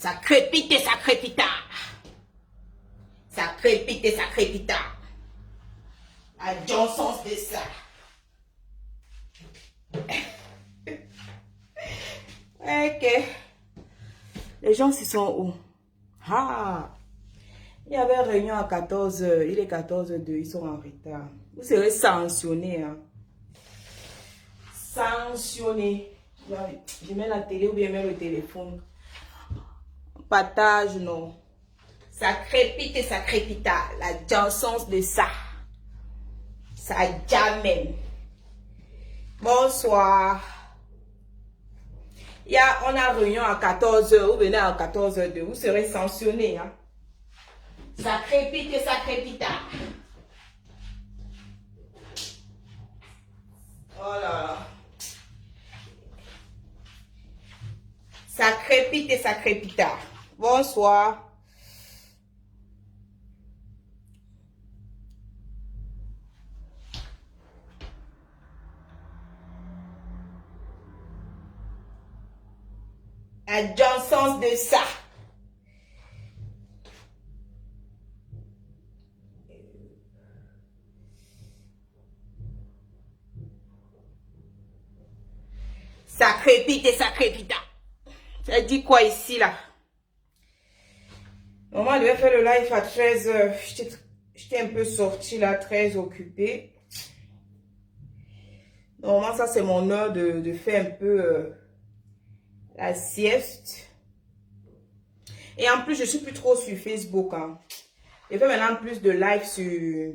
Ça crépite et ça crépita. Ça crépite et ça crépita. La Johnson de ça. Ok. Les gens, ils sont où? Ah! Il y avait une réunion à 14h. Il est 14h02. Ils sont en retard. Vous serez sanctionnés. Hein? Sanctionnés. Je mets la télé ou bien même le téléphone. Partage, non. Ça crépite et ça crépita. La Johnson de ça. Ça jamais. Bonsoir. On a réunion à 14h. Vous venez à 14h02. Vous serez sanctionnés. Hein? Ça crépite et ça crépita. Oh là là. Ça crépite et ça crépita. Bonsoir. La Johnson de ça. Ça crépite et ça crépita. Ça dit quoi ici là? Normalement, je devais faire le live à 13h. J'étais un peu sortie là, très occupée. Normalement, ça c'est mon heure de faire un peu la sieste. Et en plus, je suis plus trop sur Facebook. Hein. Je fais maintenant plus de live sur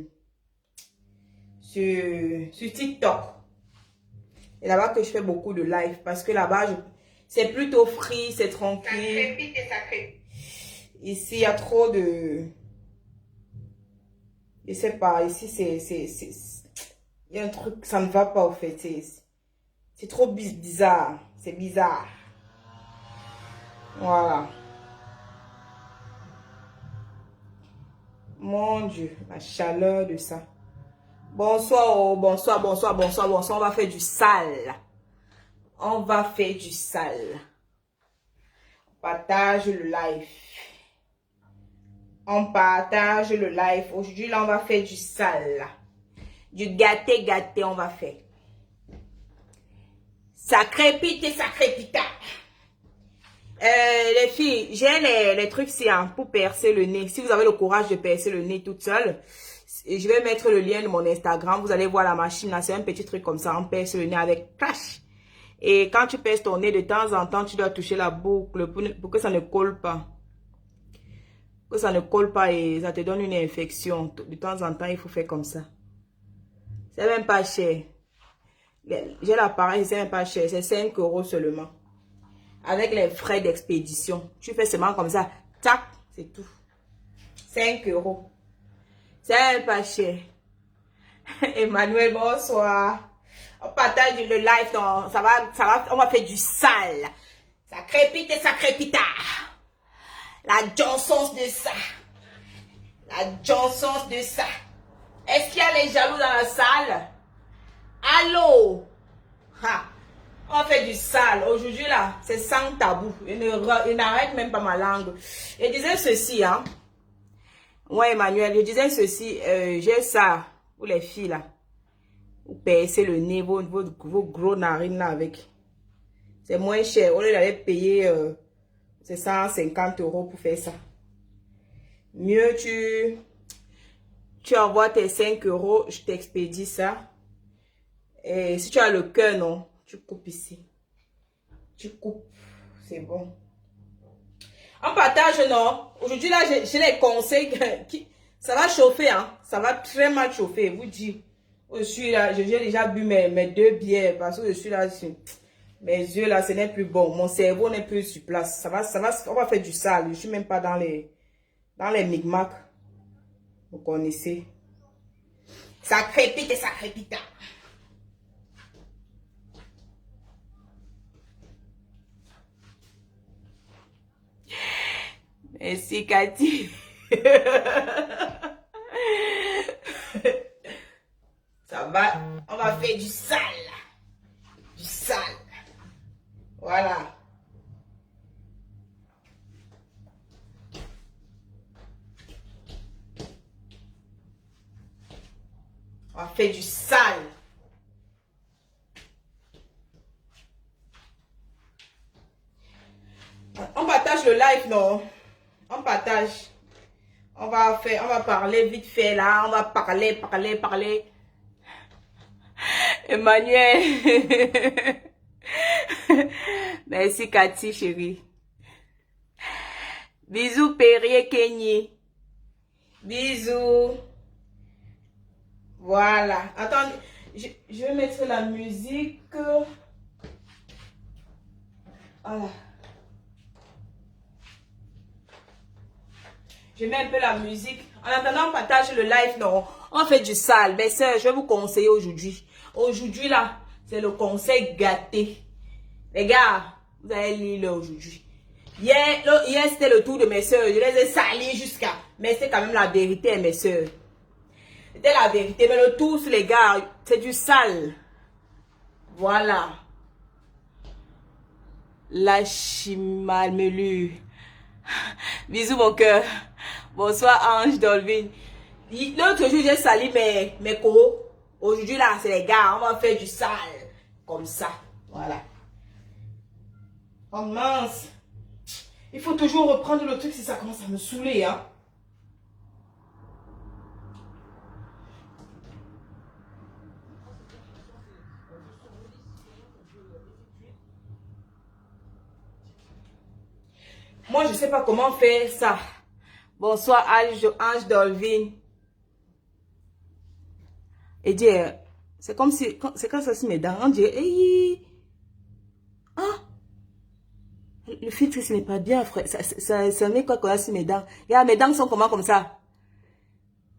TikTok. C'est là-bas que je fais beaucoup de live. Parce que là-bas, c'est plutôt free, c'est tranquille. Ça crépite et ça crépite. Ici, il y a trop de... Je sais pas, ici, il y a un truc, ça ne va pas au fait. C'est trop bizarre. C'est bizarre. Voilà. Mon Dieu, la chaleur de ça. Bonsoir, oh, bonsoir, bonsoir, bonsoir, bonsoir. On va faire du sale. On va faire du sale. On partage le live. On partage le live. Aujourd'hui, là, on va faire du sale. Du gâté, gâté, on va faire. Ça crépite et ça crépita. Les filles, j'ai les trucs ici hein, pour percer le nez. Si vous avez le courage de percer le nez toute seule, je vais mettre le lien de mon Instagram. Vous allez voir la machine là. C'est un petit truc comme ça. On perce le nez avec cash. Et quand tu perces ton nez, de temps en temps, tu dois toucher la boucle pour que ça ne colle pas. Que ça ne colle pas et ça te donne une infection. De temps en temps, il faut faire comme ça. C'est même pas cher. J'ai l'appareil, c'est même pas cher. C'est 5 € seulement. Avec les frais d'expédition. Tu fais seulement comme ça. Tac, c'est tout. 5 €. C'est même pas cher. Emmanuel, bonsoir. On partage le live. Donc, on va faire du sale. Ça crépite et ça crépita. La Johnson de ça. La Johnson de ça. Est-ce qu'il y a les jaloux dans la salle? Allô? Ha. On fait du sale. Aujourd'hui là, c'est sans tabou. Il n'arrête même pas ma langue. Je disais ceci, hein. Ouais, Emmanuel, je disais ceci. J'ai ça pour les filles là. Vous percez le nez, vos gros narines là avec. C'est moins cher. Au lieu d'aller payer, c'est 150 € pour faire ça. Mieux tu envoies tes 5 €, je t'expédie ça. Et si tu as le cœur, non, tu coupes ici. Tu coupes, c'est bon. En partage, non. Aujourd'hui, là, j'ai les conseils. Ça va chauffer, hein. Ça va très mal chauffer, vous dis. Je suis là, j'ai déjà bu mes 2 bières parce que je suis là. Mes yeux, là, ce n'est plus bon. Mon cerveau n'est plus sur place. On va faire du sale. Je suis même pas dans les micmacs. Vous connaissez. Ça crépite et ça crépita. Merci Cathy. Ça va, on va faire du sale. Du sale. Voilà. fait du sale. On partage le live, non? On partage. On va parler vite fait là. On va parler. Emmanuel. Merci Cathy, chérie. Bisous Perrier Kenny. Bisous. Voilà. Attends, je vais mettre la musique. Voilà. Je mets un peu la musique. En attendant, on partage le live. Non, on fait du sale. Mais ça, je vais vous conseiller aujourd'hui. Aujourd'hui, là, c'est le conseil gâté. Les gars, vous allez lire aujourd'hui. Hier c'était le tour de mes soeurs. Je les ai salis jusqu'à... Mais c'est quand même la vérité, mes soeurs. C'était la vérité. Mais le tour, les gars, c'est du sale. Voilà. La chimalmelu. Bisous, mon cœur. Bonsoir, Ange Dolvin. L'autre jour, j'ai sali mes coraux. Aujourd'hui, là, c'est les gars. On va faire du sale. Comme ça. Voilà. Oh mince. Il faut toujours reprendre le truc si ça commence à me saouler, hein. Moi, je ne sais pas comment faire ça. Bonsoir, Ange Dolvin. Et dire, c'est comme si, c'est quand ça se met dans, on dirait, hey, ah, le filtre, ce n'est pas bien, frère. Ça met quoi quand ça se met dans. Regarde, mes dents sont comment comme ça?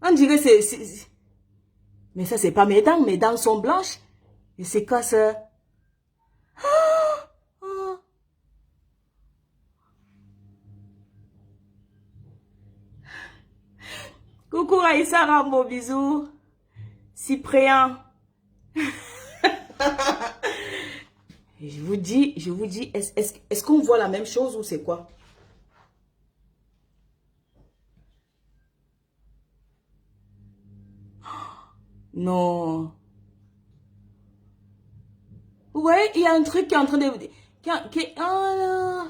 On dirait, mais ça, c'est pas mes dents sont blanches. Et c'est quoi ça? Coucou Raïssa Rambo, bisous. Cyprien. Je vous dis, est-ce qu'on voit la même chose ou c'est quoi? Non. Ouais, il y a un truc qui est en train de... oh,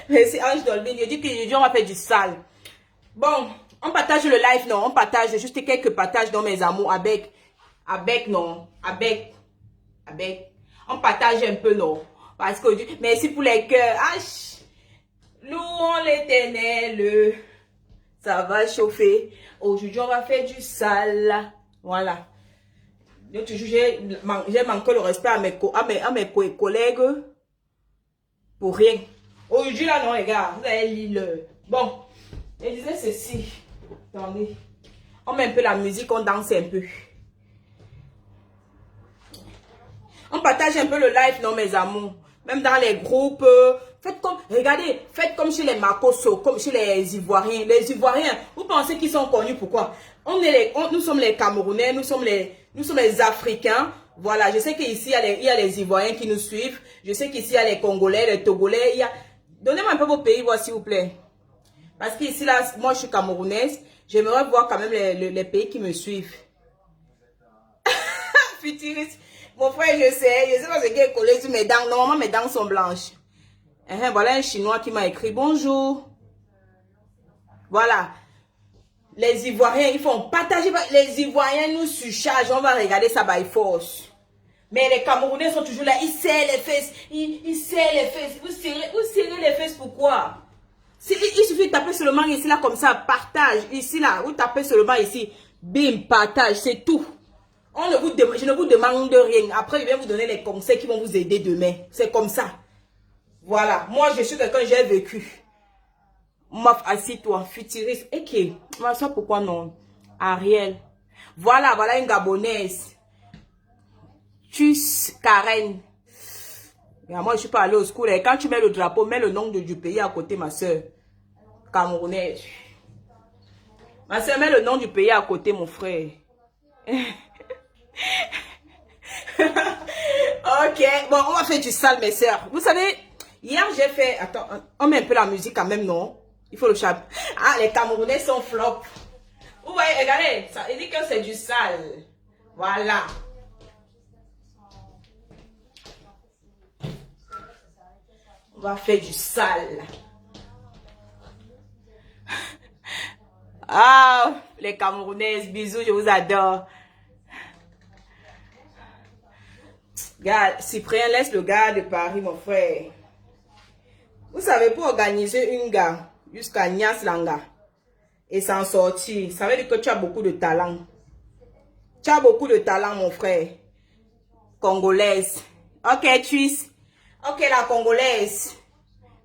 mais c'est Ange Dolvin, il dit qu'aujourd'hui on va faire du sale. Bon, on partage le live, non? On partage juste quelques partages dans mes amours on partage un peu, non? Parce que, merci pour les cœurs. Louons l'Éternel. Ça va chauffer. Aujourd'hui, on va faire du sale. Voilà. J'ai manqué le respect à mes collègues. Pour rien. Aujourd'hui, là, non, les gars. Vous allez lire le... Bon. Je disais ceci. Attendez. On met un peu la musique, on danse un peu. On partage un peu le live, non, mes amours. Même dans les groupes. Faites comme, regardez, faites comme chez les Makosso, comme chez les Ivoiriens. Les Ivoiriens, vous pensez qu'ils sont connus pourquoi? Nous sommes les Camerounais, nous sommes les Africains. Voilà, je sais qu'ici, il y a les Ivoiriens qui nous suivent. Je sais qu'ici, il y a les Congolais, les Togolais. Donnez-moi un peu vos pays, voir s'il vous plaît. Parce qu'ici, là, moi, je suis camerounaise. J'aimerais voir quand même les pays qui me suivent. Futuriste. Mon frère, je sais pas ce qui est collé sur mes dents. Normalement, mes dents sont blanches. Voilà un Chinois qui m'a écrit bonjour. Voilà. Les Ivoiriens, ils font partager. Les Ivoiriens nous surchargent. On va regarder ça by force. Mais les Camerounais sont toujours là. Ils serrent les fesses. Ils serrent les fesses. Vous serrez les fesses pourquoi? Il suffit de taper seulement ici, là, comme ça. Partage. Ici, là. Vous tapez seulement ici. Bim, partage. C'est tout. Je ne vous demande de rien. Après, je vais vous donner les conseils qui vont vous aider demain. C'est comme ça. Voilà. Moi, je suis quelqu'un, j'ai vécu. Assis-toi, futuriste. Ok. Ça, pourquoi non? Ariel. Voilà une Gabonaise. Tchuss, Karen. Moi, je suis pas allée au school. Et quand tu mets le drapeau, mets le nom du pays à côté, ma soeur. Camerounaise. Ma soeur, mets le nom du pays à côté, mon frère. Ok, bon, on va faire du sale, mes soeurs. Vous savez, hier j'ai fait... Attends, on met un peu la musique quand même, non? Il faut le chapeau. Les Camerounais sont flop. Vous voyez, regardez, ça, il dit que c'est du sale. Voilà. On va faire du sale. Ah, les Camerounaises, bisous, je vous adore. Regarde, Cyprien, laisse le gars de Paris, mon frère. Vous savez, pour organiser une gars jusqu'à Nias Langa et s'en sortir, ça veut dire que tu as beaucoup de talent. Tu as beaucoup de talent, mon frère. Congolaise. Ok, Twist. Ok, la Congolaise.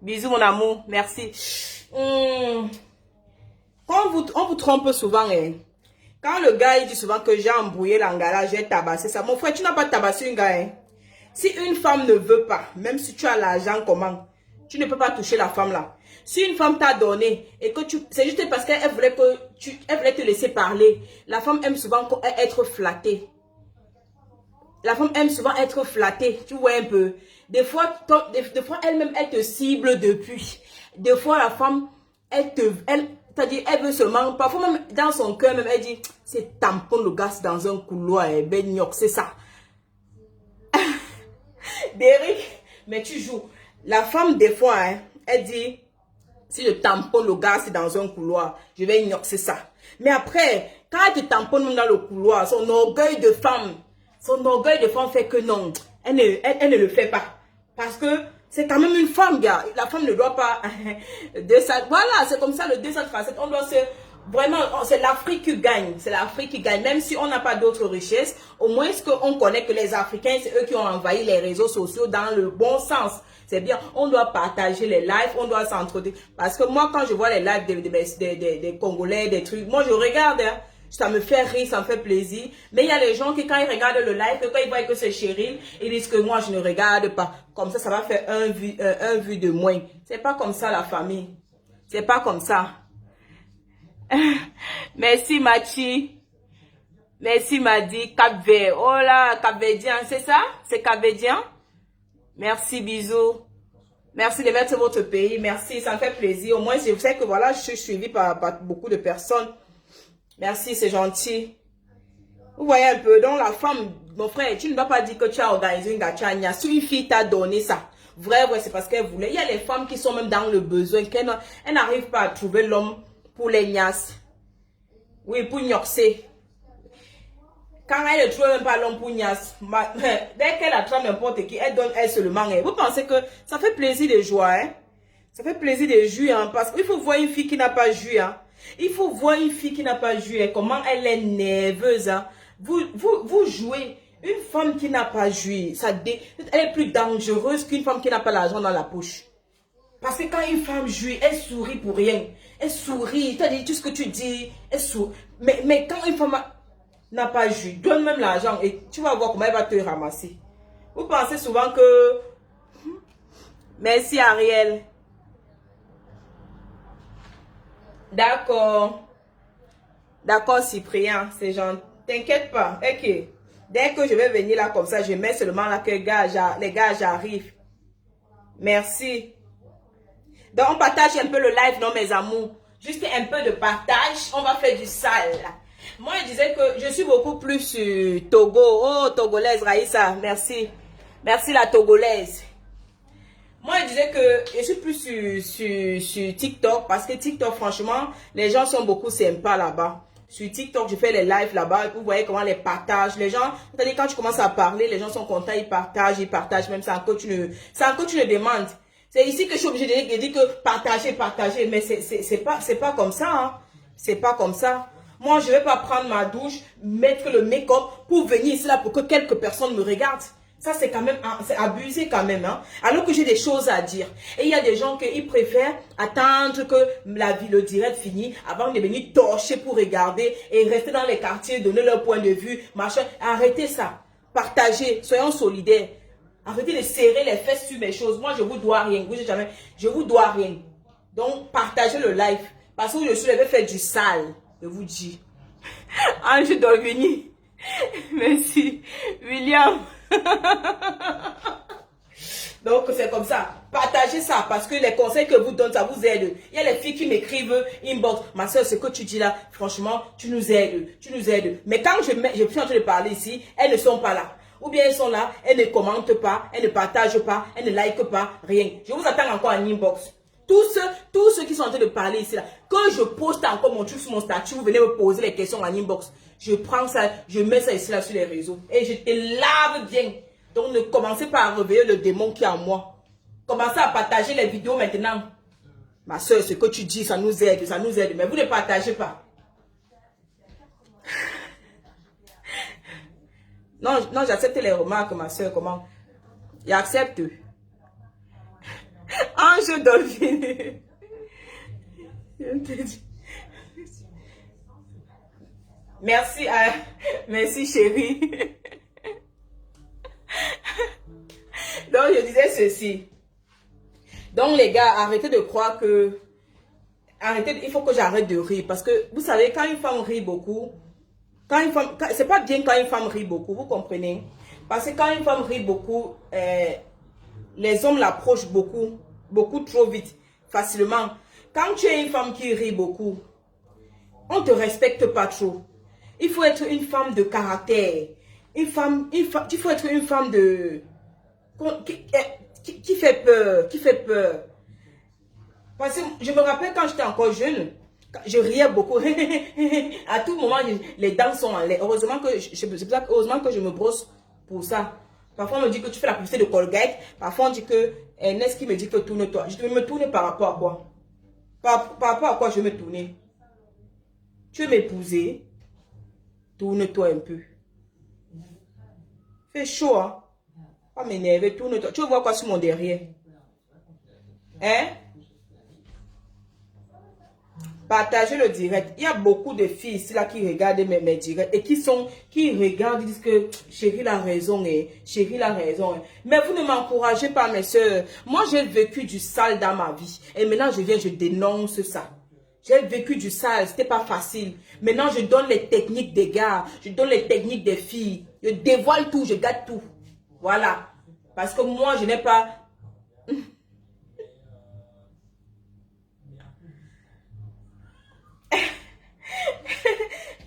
Bisous, mon amour. Merci. On vous trompe souvent, hein. Quand le gars, il dit souvent que j'ai embrouillé l'angala, j'ai tabassé ça. Mon frère, tu n'as pas tabassé une gars, hein. Si une femme ne veut pas, même si tu as l'argent, comment? Tu ne peux pas toucher la femme là. Si une femme t'a donné et que tu... C'est juste parce qu'elle voulait que elle voulait te laisser parler. La femme aime souvent être flattée. La femme aime souvent être flattée. Tu vois un peu. Des fois elle-même, elle te cible depuis. Des fois, la femme, c'est-à-dire, elle veut seulement... Parfois même, dans son cœur, même, elle dit, c'est tampon le gaz dans un couloir, ben c'est ça. Derrick, mais tu joues. La femme, des fois, hein, elle dit, si je tamponne le gars, c'est dans un couloir, je vais ignorer ça. Mais après, quand elle te tamponne dans le couloir, son orgueil de femme fait que non, elle ne le fait pas. Parce que c'est quand même une femme, gars. La femme ne doit pas... Voilà, c'est comme ça le 237. On doit se... Vraiment, c'est l'Afrique qui gagne. C'est l'Afrique qui gagne. Même si on n'a pas d'autres richesses, au moins on connaît que les Africains, c'est eux qui ont envahi les réseaux sociaux dans le bon sens. C'est bien, on doit partager les lives, on doit s'entretenir. Parce que moi, quand je vois les lives des Congolais, des trucs, moi je regarde, hein, ça me fait rire, ça me fait plaisir. Mais il y a les gens qui, quand ils regardent le live, quand ils voient que c'est Cheryl, ils disent que moi je ne regarde pas. Comme ça va faire un vue de moins. C'est pas comme ça la famille. C'est pas comme ça. Merci Machi. Merci Madi. Cap-Vert. Oh là, Cap-Verdien, c'est ça? C'est Cap-Verdien? Merci, bisous. Merci de mettre votre pays. Merci, ça me fait plaisir. Au moins, je sais que voilà, je suis suivie par beaucoup de personnes. Merci, c'est gentil. Vous voyez un peu, donc la femme, mon frère, tu ne dois pas dire que tu as organisé une gachania. Si une fille t'a donné ça, vrai, c'est parce qu'elle voulait. Il y a les femmes qui sont même dans le besoin, qu'elles n'arrivent pas à trouver l'homme pour les nias. Oui, pour gnoxer. Quand elle ne trouve même pas l'homme pour nias, dès qu'elle attrape n'importe qui, elle donne elle seulement. Vous pensez que ça fait plaisir de jouer, hein? Ça fait plaisir de jouer, hein? Parce qu'il faut voir une fille qui n'a pas joué, hein? Il faut voir une fille qui n'a pas joué, comment elle est nerveuse, hein? Vous jouez. Une femme qui n'a pas joué, elle est plus dangereuse qu'une femme qui n'a pas l'argent dans la poche. Parce que quand une femme joue, elle sourit pour rien. Elle sourit, c'est-à-dire tout ce que tu dis, elle sourit. Mais quand une femme n'a pas joué, donne même l'argent et tu vas voir comment elle va te ramasser. Vous pensez souvent que... Merci Ariel. D'accord. D'accord Cyprien, c'est gentil. T'inquiète pas. Ok. Dès que je vais venir là comme ça, je mets seulement là que les gars j'arrive. Merci. Donc on partage un peu le live, non mes amours. Juste un peu de partage. On va faire du sale. Moi je disais que je suis beaucoup plus sur Togo. Oh Togolaise Raïssa, merci. Merci la Togolaise. Moi, je disais que je suis plus sur TikTok parce que TikTok, franchement, les gens sont beaucoup sympas là-bas. Sur TikTok, je fais les lives là-bas. Vous voyez comment les partages. Les gens, c'est-à-dire quand tu commences à parler, les gens sont contents, ils partagent même sans que tu ne demandes. C'est ici que je suis obligée de dire que partager. Mais c'est pas comme ça, hein. C'est pas comme ça. Moi, je vais pas prendre ma douche, mettre le make-up pour venir ici là pour que quelques personnes me regardent. Ça, c'est quand même, c'est abusé quand même, hein. Alors que j'ai des choses à dire. Et il y a des gens qui préfèrent attendre que le direct finisse avant de venir torcher pour regarder et rester dans les quartiers, donner leur point de vue, machin. Arrêtez ça. Partagez. Soyons solidaires. Arrêtez de serrer les fesses sur mes choses. Moi, je vous dois rien. Je vous dois rien. Donc, partagez le live. Parce que je suis allée faire du sale. Je vous dis. Ange Dolvini. Merci. William. Donc, c'est comme ça. Partagez ça parce que les conseils que vous donnez, ça vous aide. Il y a les filles qui m'écrivent inbox. Ma soeur, ce que tu dis là, franchement, tu nous aides. Tu nous aides. Mais quand je suis en train de parler ici, elles ne sont pas là. Ou bien elles sont là, elles ne commentent pas, elles ne partagent pas, elles ne likent pas, rien. Je vous attends encore en inbox. Tous ceux qui sont en train de parler ici là, quand je poste encore mon truc sur mon statut, vous venez me poser les questions en inbox. Je prends ça, je mets ça ici là sur les réseaux. Et je te lave bien. Donc ne commencez pas à réveiller le démon qui est en moi. Commencez à partager les vidéos maintenant. Ma soeur, ce que tu dis, ça nous aide, mais vous ne partagez pas. Non, non, j'accepte les remarques, ma soeur, comment? J'accepte. Ange Dolphine. Merci, merci chérie. Donc, je disais ceci. Donc, les gars, arrêtez de croire que... Arrêtez, il faut que j'arrête de rire. Parce que, vous savez, quand une femme rit beaucoup... C'est pas bien quand une femme rit beaucoup, vous comprenez? Parce que quand une femme rit beaucoup, les hommes l'approchent beaucoup trop vite, facilement. Quand tu es une femme qui rit beaucoup, on ne te respecte pas trop. Il faut être une femme de caractère. Il faut être une femme de... Qui fait peur. Parce que je me rappelle quand j'étais encore jeune, je riais beaucoup. À tout moment, les dents sont en l'air. Heureusement que je me brosse pour ça. Parfois, on me dit que tu fais la publicité de Colgate. Parfois, on dit que Ernest qui me dit que tourne-toi. Je vais me tourner par rapport à quoi? Par rapport à quoi je vais me tourner? Tu veux m'épouser? Tourne-toi un peu. Fais chaud, hein? Pas m'énerver, tourne-toi. Tu veux voir quoi sur mon derrière? Hein? Partagez le direct. Il y a beaucoup de filles ici là qui regardent mes directs et qui regardent, disent que chérie a raison, chérie a raison. Mais vous ne m'encouragez pas, mes soeurs. Moi, j'ai vécu du sale dans ma vie. Et maintenant, je dénonce ça. J'ai vécu du sale, c'était pas facile. Maintenant, je donne les techniques des gars, je donne les techniques des filles. Je dévoile tout, je gâte tout. Voilà. Parce que moi, je n'ai pas...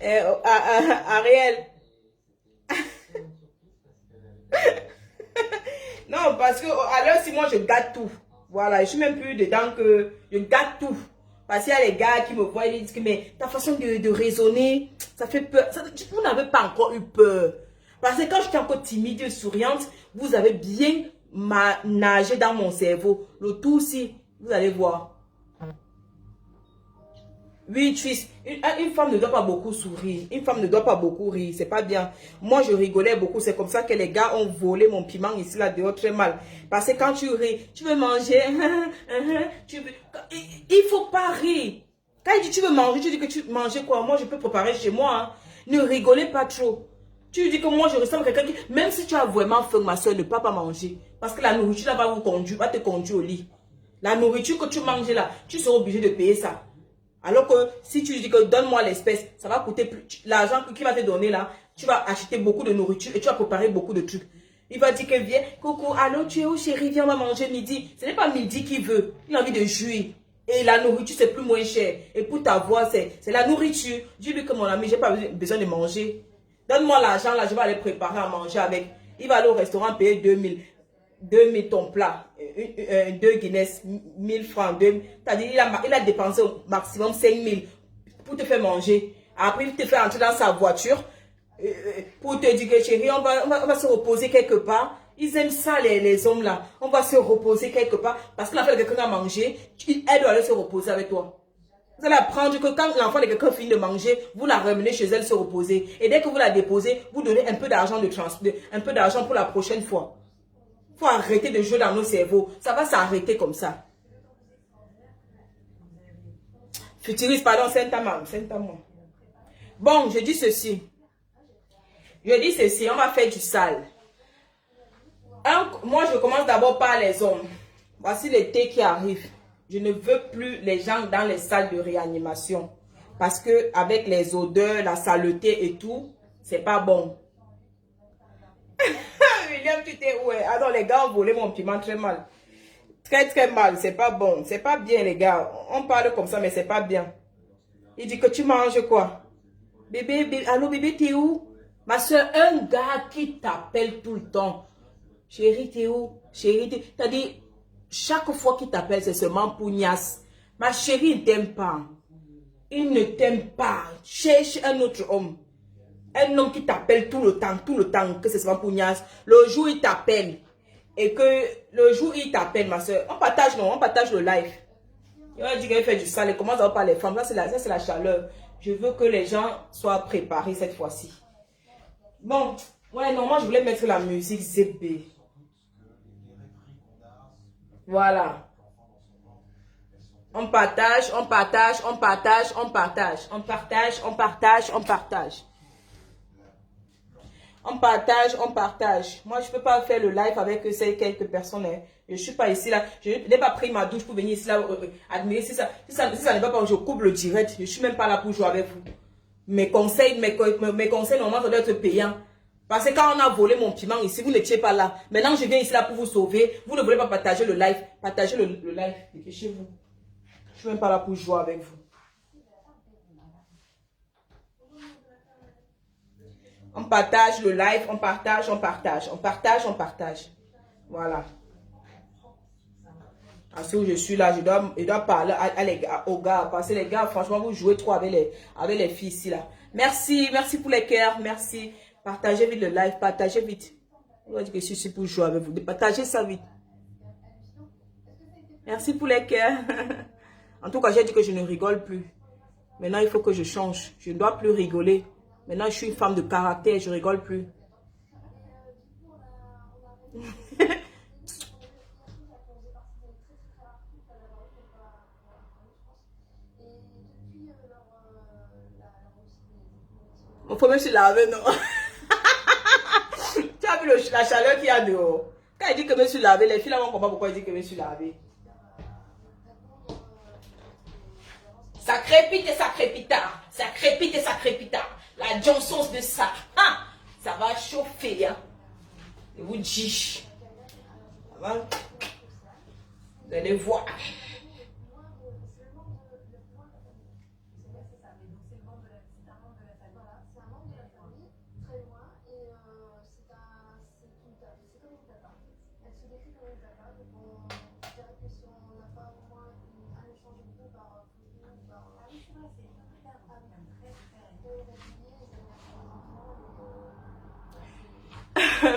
Ariel. Non, parce que alors si moi je gâte tout. Voilà, je suis même plus dedans que je gâte tout. Parce qu'il y a les gars qui me voient et disent que mais ta façon de raisonner, ça fait peur. Vous n'avez pas encore eu peur. Parce que quand j'étais encore timide et souriante, vous avez bien nagé dans mon cerveau. Le tout aussi, vous allez voir. Oui, Tris, une femme ne doit pas beaucoup sourire. Une femme ne doit pas beaucoup rire. C'est pas bien. Moi, je rigolais beaucoup. C'est comme ça que les gars ont volé mon piment ici, là, dehors, très mal. Parce que quand tu ris, tu veux manger. Il faut pas rire. Quand il dit tu veux manger, tu dis que tu manges quoi? Moi, je peux préparer chez moi. Hein. Ne rigolez pas trop. Tu dis que moi, je ressemble à quelqu'un qui... Même si tu as vraiment faim, ma soeur, ne pas manger. Parce que la nourriture, là, va te conduire au lit. La nourriture que tu manges, là, tu seras obligé de payer ça. Alors que si tu dis que donne-moi l'espèce, ça va coûter plus. L'argent qu'il va te donner là, tu vas acheter beaucoup de nourriture et tu vas préparer beaucoup de trucs. Il va dire que viens, coucou, allô, tu es où chérie, viens, on va manger midi. Ce n'est pas midi qu'il veut, il a envie de jouir. Et la nourriture, c'est plus moins cher. Et pour ta voix, c'est la nourriture. Dis-lui que mon ami, j'ai pas besoin de manger. Donne-moi l'argent là, je vais aller préparer à manger avec. Il va aller au restaurant payer 2000 ton plat, 2 Guinness, 1000 francs, c'est-à-dire il a dépensé au maximum 5000 pour te faire manger. Après, il te fait entrer dans sa voiture pour te dire que chérie, on va se reposer quelque part. Ils aiment ça, les hommes là. On va se reposer quelque part parce que l'enfant de quelqu'un a mangé, elle doit aller se reposer avec toi. Vous allez apprendre que quand l'enfant de quelqu'un finit de manger, vous la ramenez chez elle se reposer. Et dès que vous la déposez, vous donnez un peu d'argent pour la prochaine fois. Il faut arrêter de jouer dans nos cerveaux. Ça va s'arrêter comme ça. Futuriste, pardon, Saint-Amand. Bon, je dis ceci. On va faire du sale. Moi, je commence d'abord par les hommes. Voici l'été qui arrive. Je ne veux plus les gens dans les salles de réanimation. Parce que avec les odeurs, la saleté et tout, c'est pas bon. William, tu t'es où? Ah non, les gars ont volé mon piment très mal. Très, très mal. C'est pas bon. C'est pas bien, les gars. On parle comme ça, mais c'est pas bien. Il dit que tu manges quoi? Bébé, bébé, allô, bébé, t'es où? Ma soeur, un gars qui t'appelle tout le temps. Chérie, t'es où? Chérie, t'as dit, chaque fois qu'il t'appelle, c'est seulement pugnasse. Ma chérie, il ne t'aime pas. Il ne t'aime pas. Cherche un autre homme. Un homme qui t'appelle tout le temps, que c'est seulement pugnasse. Le jour, il t'appelle. Et que le jour, il t'appelle, ma soeur. On partage, non, on partage le live. Il va dire qu'il fait du sale. Il commence à parler les femmes. Ça, c'est la chaleur. Je veux que les gens soient préparés cette fois-ci. Bon, ouais, non, moi, je voulais mettre la musique ZB. Voilà. On partage, on partage, on partage, on partage. On partage, on partage, on partage. On partage, on partage. Moi, je ne peux pas faire le live avec ces quelques personnes. Hein. Je ne suis pas ici là. Je n'ai pas pris ma douche pour venir ici là. Admirer si ça ne va pas, je coupe le direct. Je ne suis même pas là pour jouer avec vous. Mes conseils, normalement, ça doit être payant. Parce que quand on a volé mon piment ici, vous n'étiez pas là. Maintenant, je viens ici là pour vous sauver. Vous ne voulez pas partager le live. Partagez le live. Dépêchez-vous. Je ne suis même pas là pour jouer avec vous. On partage le live, on partage, on partage. On partage, on partage. Voilà. Parce que je suis là, je dois parler aux gars. Parce que les gars, franchement, vous jouez trop avec les filles ici là. Merci, merci pour les cœurs, merci. Partagez vite le live, partagez vite. On va dire que je suis ici pour jouer avec vous. Partagez ça vite. Merci pour les cœurs. En tout cas, j'ai dit que je ne rigole plus. Maintenant, il faut que je change. Je ne dois plus rigoler. Maintenant, je suis une femme de caractère, je rigole plus. Il faut même se laver, non? Tu as vu la chaleur qu'il y a dehors? Quand il dit que je me suis lavé, les filles là vont comprendre pourquoi il dit que je me suis lavé. Ça crépite et ça crépita. Ça crépite et ça crépita. La Johnson de ça. Ah, ça va chauffer. Hein. Je vous dis. Ça va? Vous allez voir.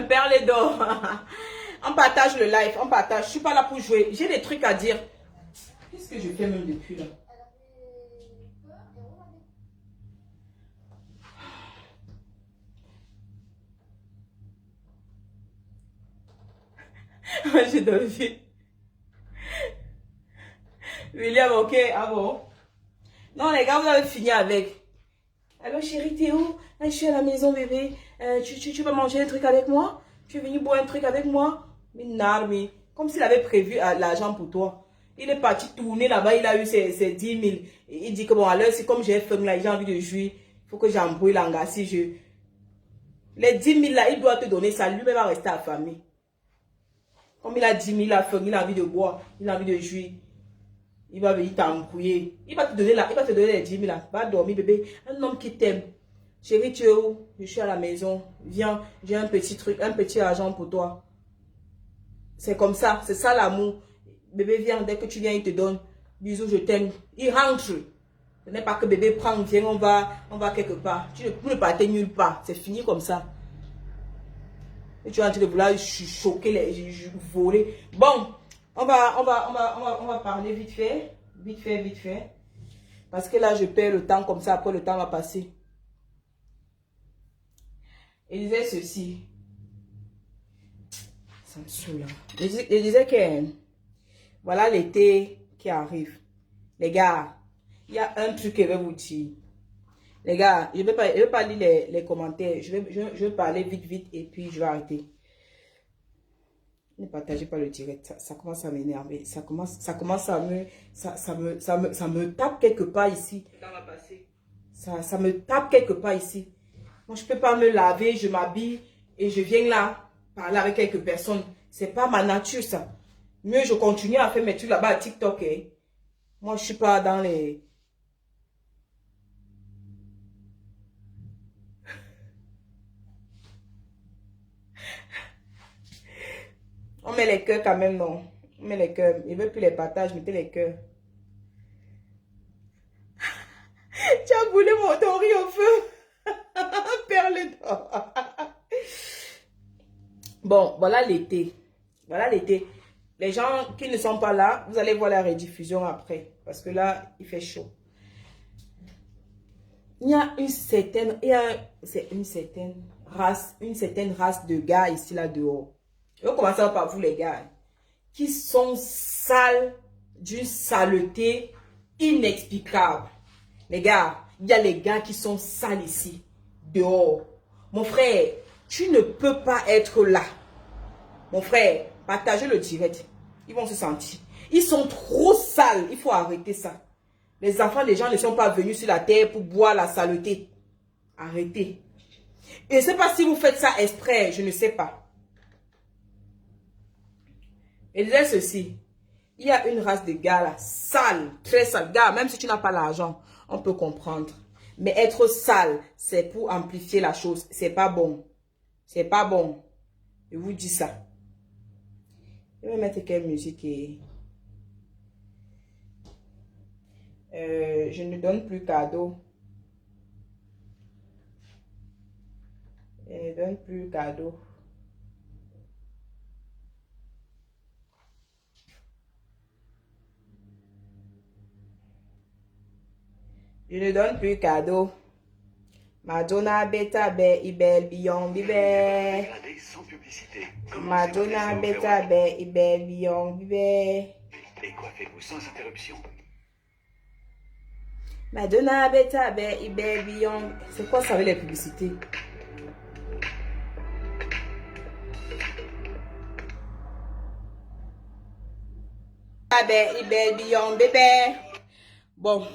Perle d'or. On partage le live, on partage. Je ne suis pas là pour jouer. J'ai des trucs à dire. Qu'est-ce que je fais même depuis là? J'ai dormi. William, ok, ah bon? Non, les gars, vous avez fini avec. Alors, chérie, t'es où? Je suis à la maison, bébé. Tu vas manger un truc avec moi? Tu es venu boire un truc avec moi? Mais non, comme s'il avait prévu l'argent pour toi. Il est parti tourner là-bas, il a eu ses 10 000. Il dit que bon, alors, c'est comme j'ai faim là, j'ai envie de jouir. Il faut que j'embrouille l'anga si je... Les 10 000 là, il doit te donner ça. Lui-même va rester à la famille. Comme il a 10 000, il a faim, il a envie de boire, il a envie de jouir. Il va venir t'embrouiller. Il va te donner là, il va te donner les 10 000 là. Va dormir, bébé. Un homme qui t'aime. Chérie, tu es où? Je suis à la maison. Viens, j'ai un petit truc, un petit argent pour toi. C'est comme ça, c'est ça l'amour. Bébé, viens, dès que tu viens, il te donne. Bisous, je t'aime. Il rentre. Ce n'est pas que bébé prend, viens, on va quelque part. Vous ne partez nulle part. C'est fini comme ça. Et tu es en train de vouloir choquer, voler. Bon, on va parler vite fait. Vite fait, vite fait. Parce que là, je perds le temps comme ça. Après, le temps va passer. Il disait ceci. Ça me saoule. Il disait que voilà l'été qui arrive. Les gars, il y a un truc que je vais vous dire. Les gars, je ne vais pas lire les commentaires. Je vais parler vite, vite et puis je vais arrêter. Ne partagez pas le direct. Ça commence à m'énerver. Ça commence à me... Ça me tape quelque part ici. Ça me tape quelque part ici. Moi, je ne peux pas me laver, je m'habille et je viens là. parler avec quelques personnes. C'est pas ma nature, ça. Mieux, je continue à faire mes trucs là-bas à TikTok. Hein. Moi, je suis pas dans les... On met les cœurs quand même, non. On met les cœurs. Je ne veux plus les partages, mettez les cœurs. Tu as voulu ton riz au feu. Perle d'or. Bon, voilà l'été. Voilà l'été. Les gens qui ne sont pas là, vous allez voir la rediffusion après. Parce que là, il fait chaud. Il y a une certaine race de gars ici, là, dehors. Je vais commencer par vous, les gars. Qui sont sales d'une saleté inexplicable. Les gars, il y a les gars qui sont sales ici, dehors. Mon frère, tu ne peux pas être là. Mon frère, partagez le direct. Ils vont se sentir. Ils sont trop sales. Il faut arrêter ça. Les enfants des gens ne sont pas venus sur la terre pour boire la saleté. Arrêtez. Et je ne sais pas si vous faites ça exprès. Je ne sais pas. Et disais ceci. Il y a une race de gars là, sale, très sale. Gars, même si tu n'as pas l'argent, on peut comprendre. Mais être sale, c'est pour amplifier la chose. C'est pas bon. C'est pas bon. Je vous dis ça. Je vais mettre quelle musique et... je ne donne plus cadeau. Je ne donne plus cadeau. Je ne donne plus cadeau. Madonna beta be ibel bion bibe. Madonna beta be ibel bion bibe. Et coiffez-vous sans interruption. Madonna beta be ibel bion. C'est quoi ça avec les publicités? Ibel bion bébé. Bon.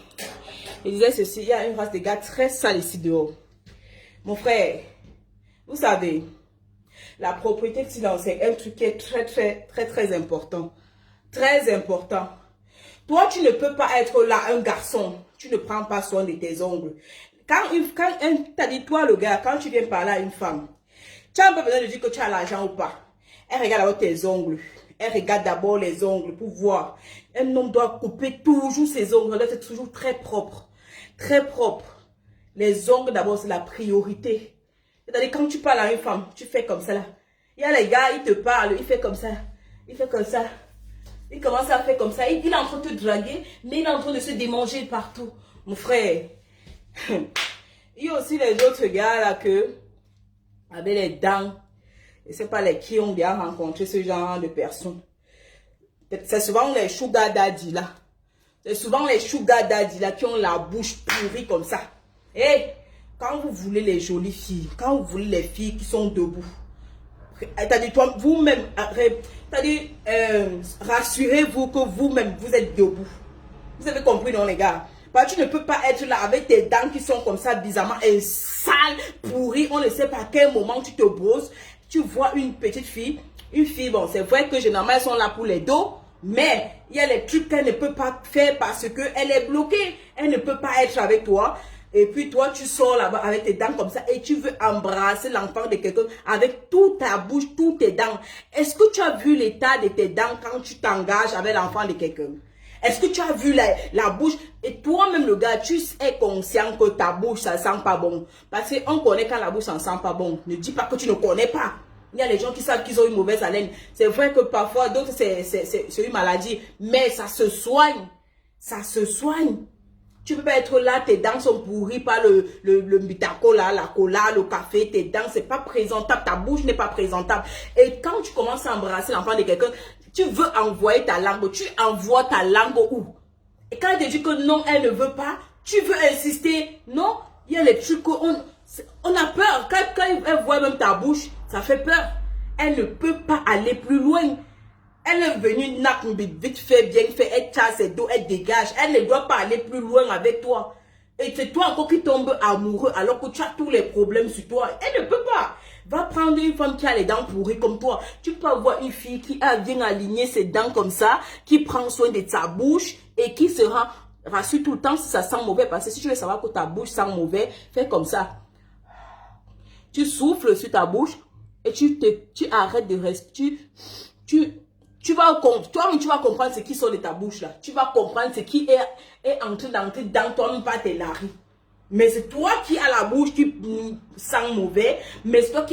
Il disait ceci, il y a une race de gars très sale ici dehors. Mon frère, vous savez, la propriété de silence, c'est un truc qui est très important. Très important. Toi, tu ne peux pas être là, un garçon. Tu ne prends pas soin de tes ongles. T'as dit, toi, le gars, quand tu viens parler à une femme, tu n'as pas besoin de dire que tu as l'argent ou pas. Elle regarde d'abord tes ongles. Elle regarde d'abord les ongles pour voir. Un homme doit couper toujours ses ongles. Elle doit être toujours très propre. Très propre. Les ongles d'abord, c'est la priorité. C'est-à-dire, quand tu parles à une femme, tu fais comme ça là. Il y a les gars, ils te parlent, il fait comme ça. Il fait comme ça. Il commence à faire comme ça. Il est en train de te draguer, mais il est en train de se démanger partout. Mon frère. Il y a aussi les autres gars là que, avec les dents, et c'est pas les qui ont bien rencontré ce genre de personnes. C'est souvent les sugar daddy là. C'est souvent les sugar daddy là qui ont la bouche pourrie comme ça. Et quand vous voulez les jolies filles, quand vous voulez les filles qui sont debout, c'est-à-dire vous-même, rassurez-vous que vous-même vous êtes debout. Vous avez compris non les gars? Parce que tu ne peux pas être là avec tes dents qui sont comme ça bizarrement et sales, pourries. On ne sait pas à quel moment tu te brosses. Tu vois une petite fille, bon c'est vrai que généralement elles sont là pour les dos. Mais il y a les trucs qu'elle ne peut pas faire parce qu'elle est bloquée. Elle ne peut pas être avec toi. Et puis toi, tu sors là-bas avec tes dents comme ça et tu veux embrasser l'enfant de quelqu'un avec toute ta bouche, toutes tes dents. Est-ce que tu as vu l'état de tes dents quand tu t'engages avec l'enfant de quelqu'un? Est-ce que tu as vu la bouche? Et toi-même, le gars, tu es conscient que ta bouche, ça sent pas bon. Parce qu'on connaît quand la bouche, ça sent pas bon. Ne dis pas que tu ne connais pas. Il y a les gens qui savent qu'ils ont une mauvaise haleine. C'est vrai que parfois, d'autres, c'est une maladie. Mais ça se soigne. Ça se soigne. Tu peux pas être là, tes dents sont pourries par le mitaco là, la cola, le café, tes dents, c'est pas présentable. Ta bouche n'est pas présentable. Et quand tu commences à embrasser l'enfant de quelqu'un, tu veux envoyer ta langue. Tu envoies ta langue où? Et quand elle te dit que non, elle ne veut pas, tu veux insister. Non, il y a les trucs qu'on... On a peur. Quand elle voit même ta bouche, ça fait peur. Elle ne peut pas aller plus loin. Elle est venue vite fait, bien fait. Elle tient ses dos, elle dégage. Elle ne doit pas aller plus loin avec toi. Et c'est toi encore qui tombe amoureux alors que tu as tous les problèmes sur toi. Elle ne peut pas. Va prendre une femme qui a les dents pourries comme toi. Tu peux avoir une fille qui a bien aligné ses dents comme ça, qui prend soin de sa bouche et qui se rassure tout le temps si ça sent mauvais. Parce que si tu veux savoir que ta bouche sent mauvais, fais comme ça. Tu souffles sur ta bouche et tu arrêtes de respirer. Tu vas comprendre ce qui sort de ta bouche là. Tu vas comprendre ce qui est entré dans toi-même par tes narines. Mais c'est toi qui as la bouche qui sent mauvais. Mais c'est toi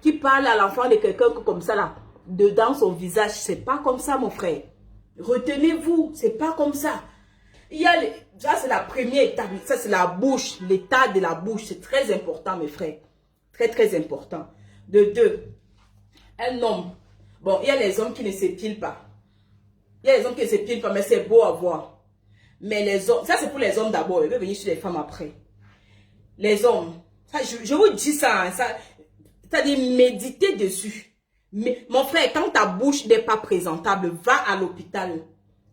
qui parle à l'enfant de quelqu'un comme ça là. Dedans son visage. C'est pas comme ça mon frère. Retenez-vous. C'est pas comme ça. Ça c'est la première étape. Ça c'est la bouche. L'état de la bouche. C'est très important mes frères. Très très important. De deux. Un homme. Bon, il y a les hommes qui ne s'épilent pas. Il y a les hommes qui ne s'épilent pas, mais c'est beau à voir. Mais les hommes, ça c'est pour les hommes d'abord. Je vais venir sur les femmes après. Les hommes, ça, je vous dis ça, c'est-à-dire méditez dessus. Mais, mon frère, quand ta bouche n'est pas présentable, va à l'hôpital.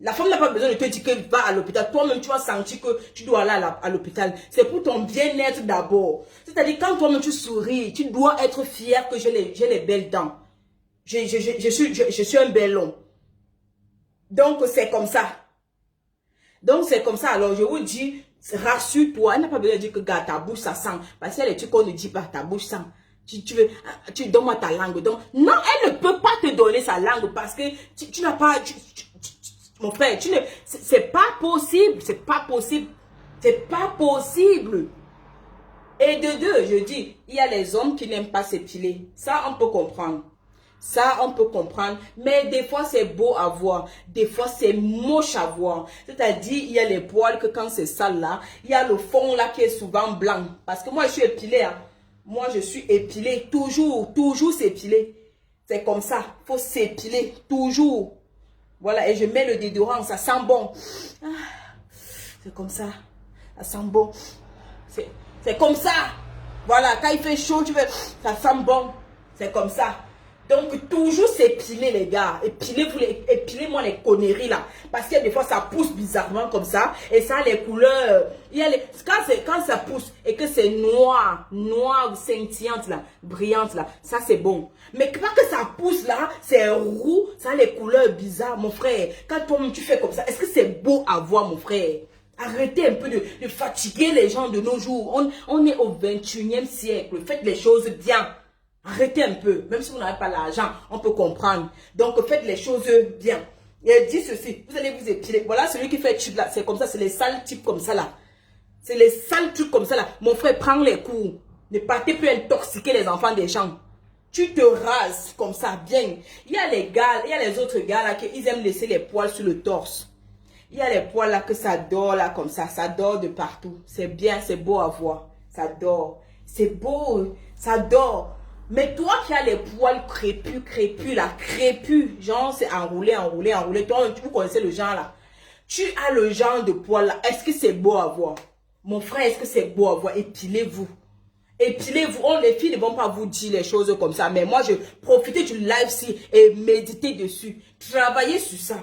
La femme n'a pas besoin de te dire que va à l'hôpital. Toi-même, tu vas sentir que tu dois aller à l'hôpital. C'est pour ton bien-être d'abord. C'est-à-dire, quand toi-même tu souris, tu dois être fier que j'ai les belles dents. Je suis un bel homme. Donc, c'est comme ça. Donc, c'est comme ça. Alors, je vous dis, rassure-toi. Elle n'a pas besoin de dire que, gars, ta bouche, ça sent. Parce qu'il y a des trucs qu'on ne dit pas, ta bouche sent. Tu donnes-moi ta langue. Donc, non, elle ne peut pas te donner sa langue parce que tu n'as pas... mon frère, c'est pas possible. C'est pas possible. C'est pas possible. Et de deux, je dis, il y a les hommes qui n'aiment pas s'épiler. Ça, on peut comprendre. Ça, on peut comprendre. Mais des fois, c'est beau à voir. Des fois, c'est moche à voir. C'est-à-dire, il y a les poils que quand c'est sale là, il y a le fond là qui est souvent blanc. Parce que moi, je suis épilée. Hein. Moi, je suis épilée. Toujours, toujours s'épiler. C'est comme ça. Il faut s'épiler. Toujours. Voilà. Et je mets le déodorant. Ça sent bon. Ah, c'est comme ça. Ça sent bon. C'est comme ça. Voilà. Quand il fait chaud, tu veux, ça sent bon. C'est comme ça. Donc, toujours s'épiler, les gars. Épilez-moi les conneries, là. Parce que des fois, ça pousse bizarrement comme ça. Et ça, les couleurs... Quand ça pousse et que c'est noir, scintillante, là, brillante, là, ça, c'est bon. Mais quand que ça pousse, là, c'est roux, ça a les couleurs bizarres, mon frère. Quand toi-même, tu fais comme ça, est-ce que c'est beau à voir, mon frère? Arrêtez un peu de fatiguer les gens de nos jours. On est au 21e siècle. Faites les choses bien. Arrêtez un peu. Même si vous n'avez pas l'argent, on peut comprendre. Donc, faites les choses bien. Et elle dit ceci. Vous allez vous épiler. Voilà celui qui fait tube là. C'est comme ça. C'est les sales types comme ça là. C'est les sales trucs comme ça là. Mon frère, prends les coups. Ne partez plus intoxiquer les enfants des gens. Tu te rases comme ça, bien. Il y a les gars, il y a les autres gars là qui ils aiment laisser les poils sur le torse. Il y a les poils là que ça dort là comme ça. Ça dort de partout. C'est bien, c'est beau à voir. Ça dort. C'est beau. Ça dort. Mais toi qui as les poils crépus là, genre c'est enroulé. Toi, vous connaissez le genre là. Tu as le genre de poils là. Est-ce que c'est beau à voir? Mon frère, est-ce que c'est beau à voir? Épilez-vous. Épilez-vous. Les filles ne vont pas vous dire les choses comme ça. Mais moi, je profite du live-ci et méditez dessus. Travaillez sur ça.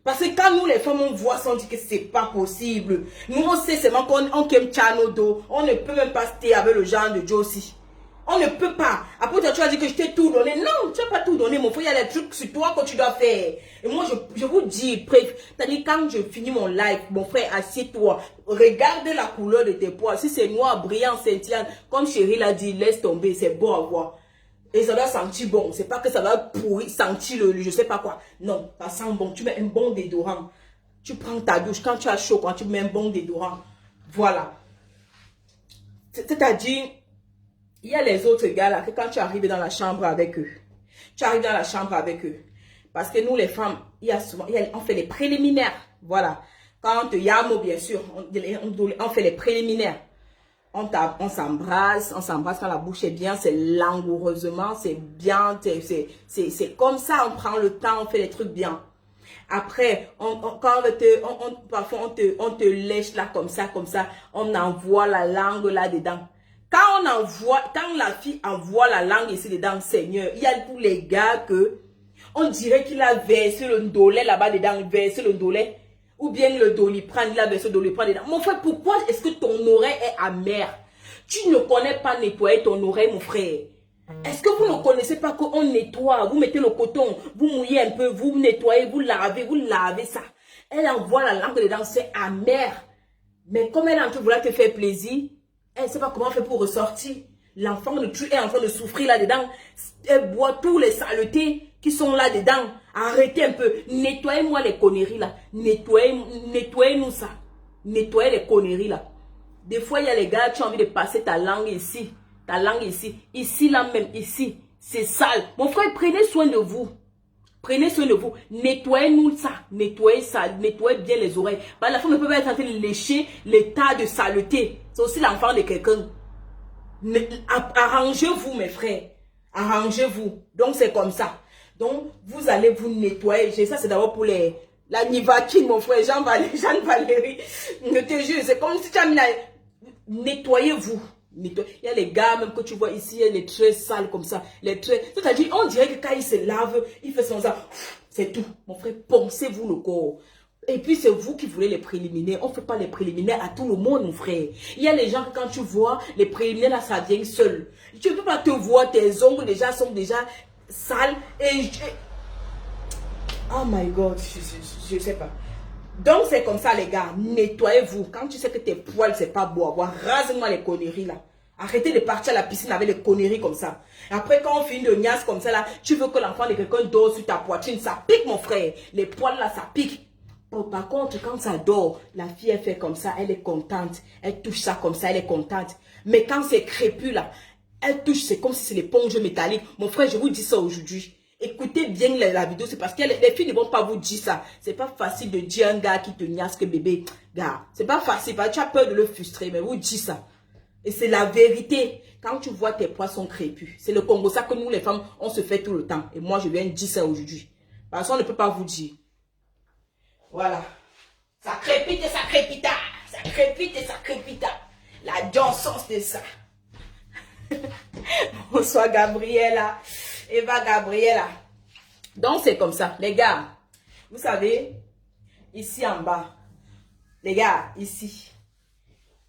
Parce que quand nous, les femmes, on voit ça, on dit que c'est pas possible. Nous, on sait seulement qu'on aime Chanodo. On ne peut même pas se taire avec le genre de Josie. On ne peut pas. Après, tu as dit que je t'ai tout donné. Non, tu n'as pas tout donné, mon frère. Il y a des trucs sur toi que tu dois faire. Et moi, je vous dis, c'est-à-dire quand je finis mon live, mon frère, assieds-toi. Regarde la couleur de tes poils. Si c'est noir, brillant, scintillant, comme chérie l'a dit, laisse tomber. C'est beau à voir. Et ça doit sentir bon. C'est pas que ça va pourrir, sentir le je sais pas quoi. Non, ça sent bon. Tu mets un bon déodorant. Tu prends ta douche. Quand tu as chaud, quand tu mets un bon déodorant. Voilà. C'est-à-dire... Il y a les autres gars là, que quand tu arrives dans la chambre avec eux, parce que nous les femmes, il y a souvent, on fait les préliminaires, voilà. Quand il y a un mot, bien sûr, on fait les préliminaires. On s'embrasse quand la bouche est bien, c'est langoureusement, c'est bien, c'est comme ça, on prend le temps, on fait les trucs bien. Après, parfois on te lèche là comme ça, on envoie la langue là dedans. Quand la fille envoie la langue ici dedans, Seigneur, il y a tous les gars que on dirait qu'il a versé le ndolé là-bas dedans, ou bien le doliprane, il a versé le doliprane dedans. Mon frère, pourquoi est-ce que ton oreille est amère? Tu ne connais pas nettoyer ton oreille, mon frère. Est-ce que vous ne connaissez pas qu'on nettoie? Vous mettez le coton, vous mouillez un peu, vous nettoyez, vous lavez ça. Elle envoie la langue dedans, c'est amer. Mais comme elle est en train de vouloir te faire plaisir, elle ne sait pas comment faire pour ressortir. L'enfant de tu est en train de souffrir là-dedans. Elle boit tous les saletés qui sont là-dedans. Arrêtez un peu. Nettoyez-moi les conneries là. Nettoyez-nous ça. Nettoyez les conneries là. Des fois, il y a les gars, tu as envie de passer ta langue ici. Ta langue ici. Ici là même, ici. C'est sale. Mon frère, prenez soin de vous. Prenez soin de vous. Nettoyez-nous ça. Nettoyez ça. Nettoyez bien les oreilles. La femme ne peut pas être en train de lécher les tas de saleté. C'est aussi l'enfant de quelqu'un. Arrangez-vous, mes frères. Arrangez-vous. Donc, c'est comme ça. Donc, vous allez vous nettoyer. Ça, c'est d'abord pour la Nivaki, mon frère. Jean-Valérie. Je te jure, c'est comme si tu as mis la... Nettoyez-vous. Il y a les gars, même que tu vois ici, il y a les traits sales comme ça. Les traits. C'est-à-dire, on dirait que quand il se lave, il fait son ça. C'est tout. Mon frère, poncez-vous le corps. Et puis, c'est vous qui voulez les préliminaires. On ne fait pas les préliminaires à tout le monde, mon frère. Il y a les gens que quand tu vois, les préliminaires, là, ça vient seul. Tu ne peux pas te voir, tes ongles déjà sont déjà sales. Oh my God, je ne sais pas. Donc, c'est comme ça, les gars. Nettoyez-vous. Quand tu sais que tes poils, c'est pas beau à voir, rase-moi les conneries, là. Arrêtez de partir à la piscine avec les conneries comme ça. Après, quand on finit de niasse comme ça, là, tu veux que l'enfant de quelqu'un dort sur ta poitrine. Ça pique, mon frère. Les poils, là, ça pique. Oh, par contre, quand ça dort, la fille, elle fait comme ça, elle est contente. Elle touche ça comme ça, elle est contente. Mais quand c'est crépus, là, elle touche, c'est comme si c'est l'éponge métallique. Mon frère, je vous dis ça aujourd'hui. Écoutez bien la vidéo, c'est parce que les filles ne vont pas vous dire ça. C'est pas facile de dire à un gars qui te niasse que bébé. Gars, c'est pas facile, parce que tu as peur de le frustrer, mais vous dites ça. Et c'est la vérité. Quand tu vois tes poissons crépus, c'est le Congo, ça que nous les femmes, on se fait tout le temps. Et moi, je viens de dire ça aujourd'hui. Parce qu'on ne peut pas vous dire. Voilà. Ça crépite et ça crépita. Ça crépite et ça crépita. La dansance de ça. Bonsoir Gabriela. Eva Gabriela. Donc c'est comme ça. Les gars, vous savez, ici en bas, les gars, ici,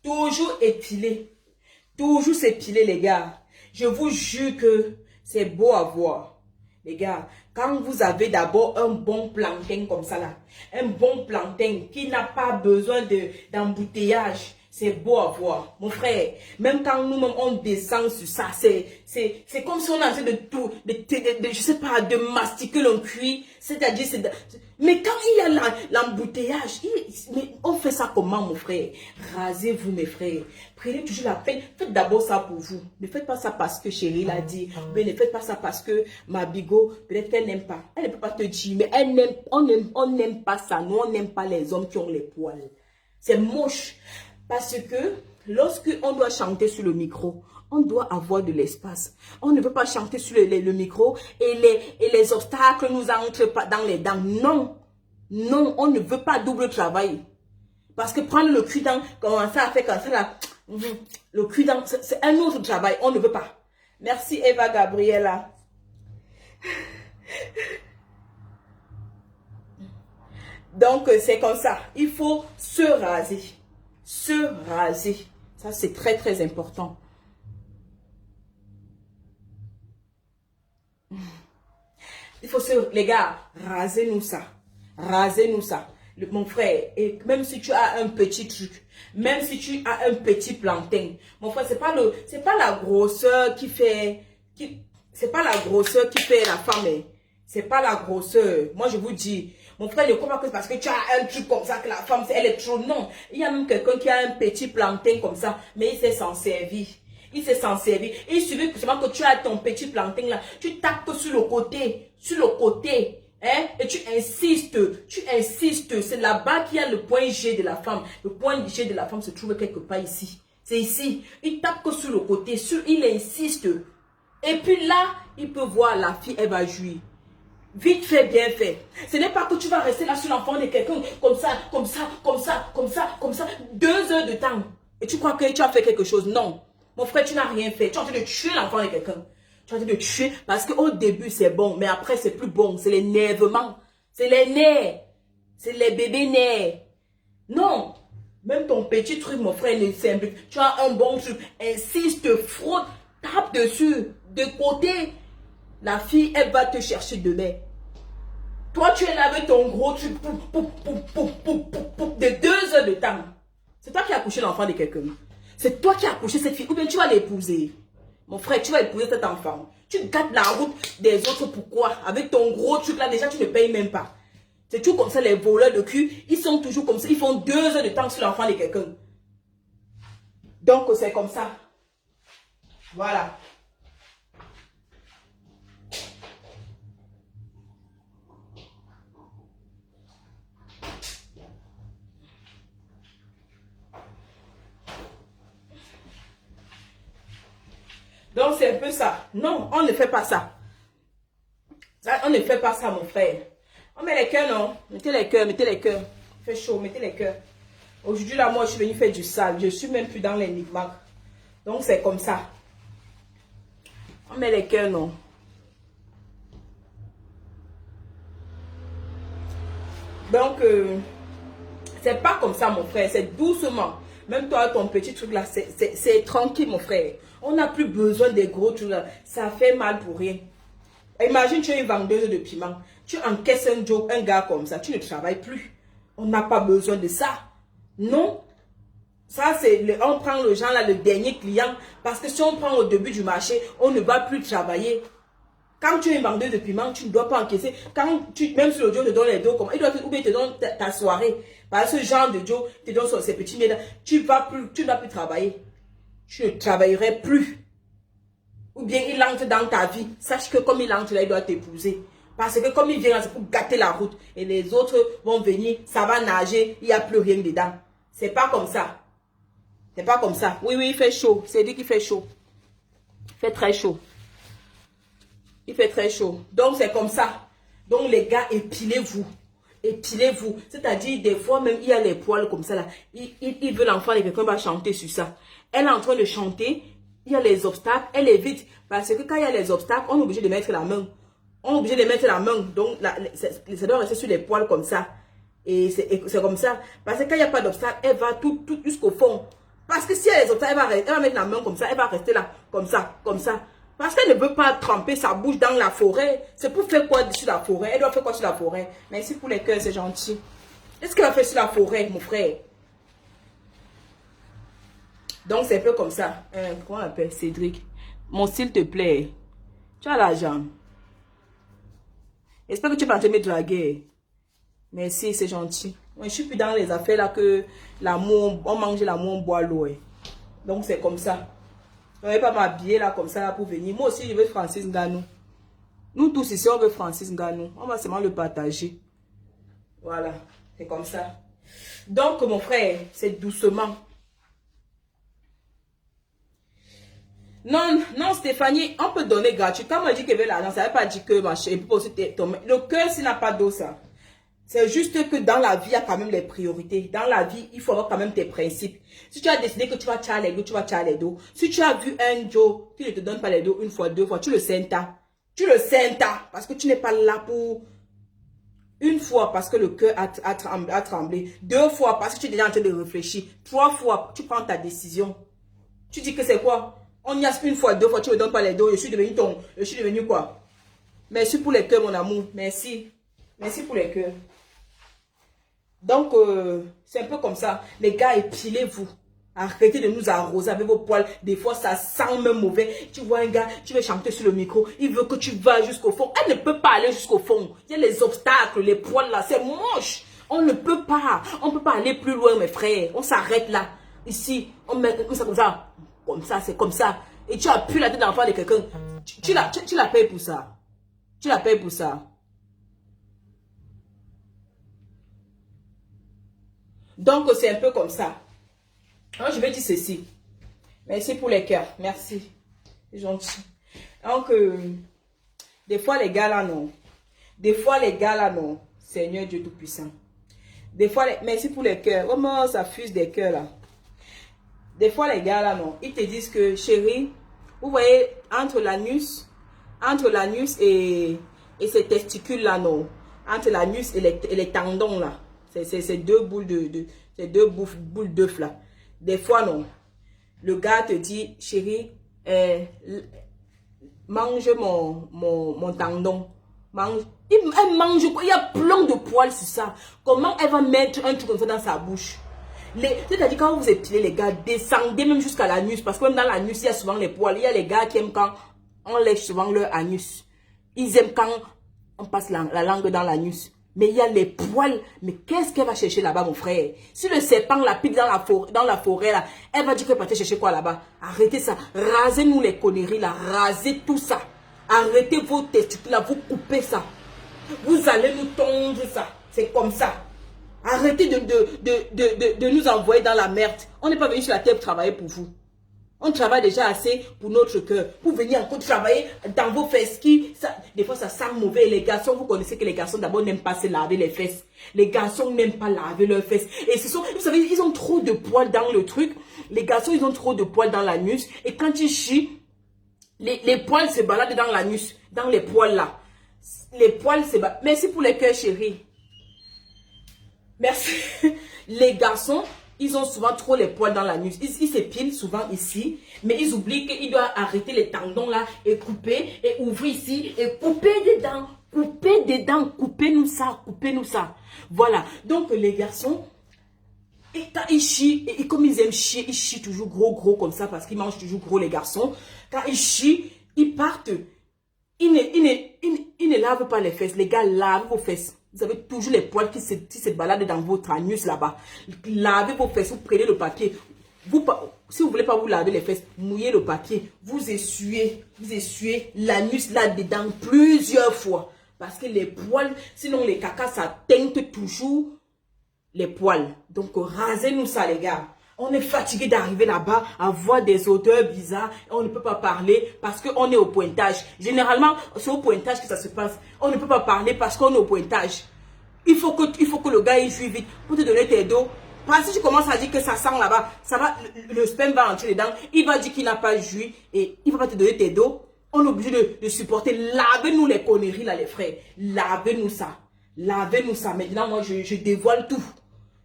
toujours épilé. Toujours s'épiler, les gars. Je vous jure que c'est beau à voir. Les gars, quand vous avez d'abord un bon plantain comme ça là, un bon plantain qui n'a pas besoin d'embouteillage, c'est beau à voir. Mon frère, même quand nous-mêmes on descend sur ça, c'est comme si on est en train de tout, je sais pas, de mastiquer le cuir. C'est-à-dire, mais quand il y a l'embouteillage, on fait ça comment, mon frère? Rasez-vous, mes frères. Prenez toujours la peine. Faites d'abord ça pour vous. Ne faites pas ça parce que chérie l'a dit. Mais ne faites pas ça parce que ma bigot, peut-être qu'elle n'aime pas. Elle ne peut pas te dire, mais on n'aime pas ça. Nous, on n'aime pas les hommes qui ont les poils. C'est moche. Parce que lorsque on doit chanter sur le micro, on doit avoir de l'espace. On ne veut pas chanter sur le micro et les obstacles nous entrent pas dans les dents. Non, non, on ne veut pas double travail. Parce que prendre le cul-dent, commencer à faire comme ça, là, le cul-dent, c'est un autre travail. On ne veut pas. Merci Eva Gabriela. Donc, c'est comme ça. Il faut se raser. Se raser. Ça, c'est très, très important. Il faut les gars, rasez-nous ça. Rasez-nous ça. Mon frère, et même si tu as un petit truc, même si tu as un petit plantain, mon frère, c'est pas la grosseur qui fait, c'est pas la grosseur qui fait la femme. C'est pas la grosseur. Moi, je vous dis, mon frère, ne comprend pas que c'est parce que tu as un truc comme ça que la femme, elle est trop. Non. Il y a même quelqu'un qui a un petit plantain comme ça, mais il sait s'en servir. Il sait s'en servir. Il suffit seulement que tu as ton petit plantain là, tu tapes sur le côté, hein, et tu insistes, c'est là-bas qu'il y a le point G de la femme. Le point G de la femme se trouve quelque part ici. C'est ici. Il tape que sur le côté, il insiste. Et puis là, il peut voir la fille, elle va jouir. Vite fait, bien fait. Ce n'est pas que tu vas rester là sur l'enfant de quelqu'un comme ça, 2 heures de temps. Et tu crois que tu as fait quelque chose? Non. Mon frère, tu n'as rien fait. Tu es en train de tuer l'enfant de quelqu'un. Tu es en train de tuer parce qu'au début, c'est bon. Mais après, c'est plus bon. C'est l'énervement. C'est les nerfs. C'est les bébés nerfs. Non. Même ton petit truc, mon frère, ne simple. Tu as un bon truc. Insiste, frotte. Tape dessus, de côté. La fille, elle va te chercher demain. Toi, tu es là avec ton gros truc de 2 heures de temps. C'est toi qui as couché l'enfant de quelqu'un. C'est toi qui as couché cette fille. Ou bien tu vas l'épouser. Mon frère, tu vas épouser cet enfant. Tu gâtes la route des autres. Pourquoi? Avec ton gros truc là, déjà, tu ne payes même pas. C'est toujours comme ça, les voleurs de cul. Ils sont toujours comme ça. Ils font 2 heures de temps sur l'enfant de quelqu'un. Donc, c'est comme ça. Voilà. Donc, c'est un peu ça. Non, on ne fait pas ça. On ne fait pas ça, mon frère. On met les cœurs, non? Mettez les cœurs, mettez les cœurs. Il fait chaud, mettez les cœurs. Aujourd'hui, là, moi, je suis venue faire du sale. Je suis même plus dans l'énigme. Donc, c'est comme ça. On met les cœurs, non? Donc, c'est pas comme ça, mon frère. C'est doucement. Même toi, ton petit truc là, c'est tranquille, mon frère. On n'a plus besoin des gros trucs là. Ça fait mal pour rien. Imagine, tu es une vendeuse de piment. Tu encaisses un job, un gars comme ça. Tu ne travailles plus. On n'a pas besoin de ça. Non. Ça, c'est on prend le genre là, le dernier client. Parce que si on prend au début du marché, on ne va plus travailler. Quand tu es une vendeuse de piment, tu ne dois pas encaisser. Même si le Joe te donne les dos, il doit ou bien te donne ta soirée. Parce que ce genre de Joe te donne ses petits miettes, tu ne vas plus travailler. Tu ne travaillerais plus. Ou bien il entre dans ta vie. Sache que comme il entre là, il doit t'épouser. Parce que comme il vient là, c'est pour gâter la route. Et les autres vont venir, ça va nager, il n'y a plus rien dedans. C'est pas comme ça. C'est pas comme ça. Oui, il fait chaud. C'est dit qu'il fait chaud. Il fait très chaud. Il fait très chaud. Donc, c'est comme ça. Donc, les gars, épilez-vous. Épilez-vous. C'est-à-dire, des fois, même, il y a les poils comme ça, là. Il veut l'enfant et quelqu'un va chanter sur ça. Elle est en train de chanter. Il y a les obstacles. Elle évite. Parce que quand il y a les obstacles, on est obligé de mettre la main. On est obligé de mettre la main. Donc, ça doit rester sur les poils comme ça. Et c'est comme ça. Parce que quand il n'y a pas d'obstacle, elle va tout jusqu'au fond. Parce que si elle a les obstacles, elle va mettre la main comme ça. Elle va rester là, comme ça, comme ça. Parce qu'elle ne veut pas tremper sa bouche dans la forêt. C'est pour faire quoi sur la forêt? Elle doit faire quoi sur la forêt? Merci pour les cœurs, c'est gentil. Qu'est-ce qu'elle va faire sur la forêt, mon frère? Donc, c'est un peu comme ça. Comment on l'appelle? Cédric. Mon s'il te plaît. Tu as l'argent. J'espère que tu vas te me draguer. Merci, c'est gentil. Moi, je suis plus dans les affaires là que l'amour, on mange l'amour, on boit l'eau. Donc, c'est comme ça. Je ne vais pas m'habiller là comme ça là pour venir. Moi aussi, je veux Francis Ngannou. Nous tous ici, on veut Francis Ngannou. On va seulement le partager. Voilà, c'est comme ça. Donc, mon frère, c'est doucement. Non, Stéphanie, on peut donner gratuit. Quand on m'a dit qu'elle veut l'argent, ça ne veut pas dire que ma chérie, le cœur, s'il n'a pas d'eau, ça. C'est juste que dans la vie, il y a quand même les priorités. Dans la vie, il faut avoir quand même tes principes. Si tu as décidé que tu vas tirer les dos, tu vas tirer les dos. Si tu as vu un Joe qui ne te donne pas les dos une fois, 2 fois, tu le sentas. Tu le sentas. Parce que tu n'es pas là pour... Une fois, parce que le cœur a tremblé. 2 fois, parce que tu es déjà en train de réfléchir. 3 fois, tu prends ta décision. Tu dis que c'est quoi? On y a 1 fois, 2 fois, tu ne me donnes pas les dos. Je suis devenu quoi? Merci pour les cœurs, mon amour. Merci. Merci pour les cœurs. Donc, c'est un peu comme ça. Les gars, épilez-vous. Arrêtez de nous arroser avec vos poils. Des fois, ça sent même mauvais. Tu vois un gars, tu veux chanter sur le micro. Il veut que tu vas jusqu'au fond. Elle ne peut pas aller jusqu'au fond. Il y a les obstacles, les poils là. C'est moche. On ne peut pas. On ne peut pas aller plus loin, mes frères. On s'arrête là. Ici, on met ça comme ça. Comme ça, c'est comme ça. Et tu appuies la tête d'enfant de quelqu'un. Tu la payes pour ça. Tu la payes pour ça. Donc, c'est un peu comme ça. Alors, je vais dire ceci. Merci pour les cœurs. Merci. C'est gentil. Donc, des fois, les gars là, non. Des fois, les gars là, non. Seigneur Dieu Tout-Puissant. Des fois, merci pour les cœurs. Comment ça fuse des cœurs là. Des fois, les gars là, non. Ils te disent que, chérie, vous voyez, entre l'anus et ces testicules là, non. Entre l'anus et les tendons là. C'est 2 boules c'est 2 boules d'œuf là. Des fois, non. Le gars te dit, chérie, mange mon tendon. Elle mange quoi? Il y a plein de poils sur ça. Comment elle va mettre un truc comme ça dans sa bouche? C'est-à-dire quand vous épilez les gars, descendez même jusqu'à l'anus. Parce que même dans l'anus, il y a souvent les poils. Il y a les gars qui aiment quand on lèche souvent leur anus. Ils aiment quand on passe la langue dans l'anus. Mais il y a les poils. Mais qu'est-ce qu'elle va chercher là-bas, mon frère? Si le serpent la pique dans la forêt, là, elle va dire qu'elle va te chercher quoi là-bas? Arrêtez ça. Rasez-nous les conneries, là. Rasez tout ça. Arrêtez vos testicules, là. Vous coupez ça. Vous allez nous tondre ça. C'est comme ça. Arrêtez de nous envoyer dans la merde. On n'est pas venu sur la terre pour travailler pour vous. On travaille déjà assez pour notre cœur. Pour venir encore travailler dans vos fesses des fois ça sent mauvais. Les garçons, vous connaissez que les garçons d'abord n'aiment pas se laver les fesses. Les garçons n'aiment pas laver leurs fesses. Et vous savez, ils ont trop de poils dans le truc. Les garçons, ils ont trop de poils dans l'anus. Et quand ils chient, les poils se baladent dans l'anus, dans les poils là. Les poils se baladent. Merci pour les cœurs, chérie. Merci. Les garçons, ils ont souvent trop les poils dans l'anus. Ils s'épilent souvent ici, mais ils oublient qu'ils doivent arrêter les tendons là et couper et ouvrir ici et couper des dents. Couper des dents, coupez-nous ça, coupez-nous ça. Voilà. Donc les garçons, et quand ils chient, et comme ils aiment chier, ils chient toujours gros comme ça parce qu'ils mangent toujours gros les garçons. Quand ils chient, ils partent. Ils ne lavent pas les fesses. Les gars, lavent vos fesses. Vous avez toujours les poils qui se baladent dans votre anus là-bas. Lavez vos fesses, vous prenez le papier. Si vous ne voulez pas vous laver les fesses, mouillez le papier. Vous essuyez l'anus là-dedans plusieurs fois. Parce que les poils, sinon les cacas, ça teinte toujours les poils. Donc rasez-nous ça les gars. On est fatigué d'arriver là-bas à voir des odeurs bizarres. On ne peut pas parler parce qu'on est au pointage. Généralement, c'est au pointage que ça se passe. On ne peut pas parler parce qu'on est au pointage. Il faut que le gars il joue vite pour te donner tes dos. Parce que si tu commences à dire que ça sent là-bas, ça va, le sperme va entrer dedans. Il va dire qu'il n'a pas joui et il ne va pas te donner tes dos. On est obligé de supporter. Lavez-nous les conneries là les frères. Lavez-nous ça. Lavez-nous ça. Maintenant, moi, je dévoile tout.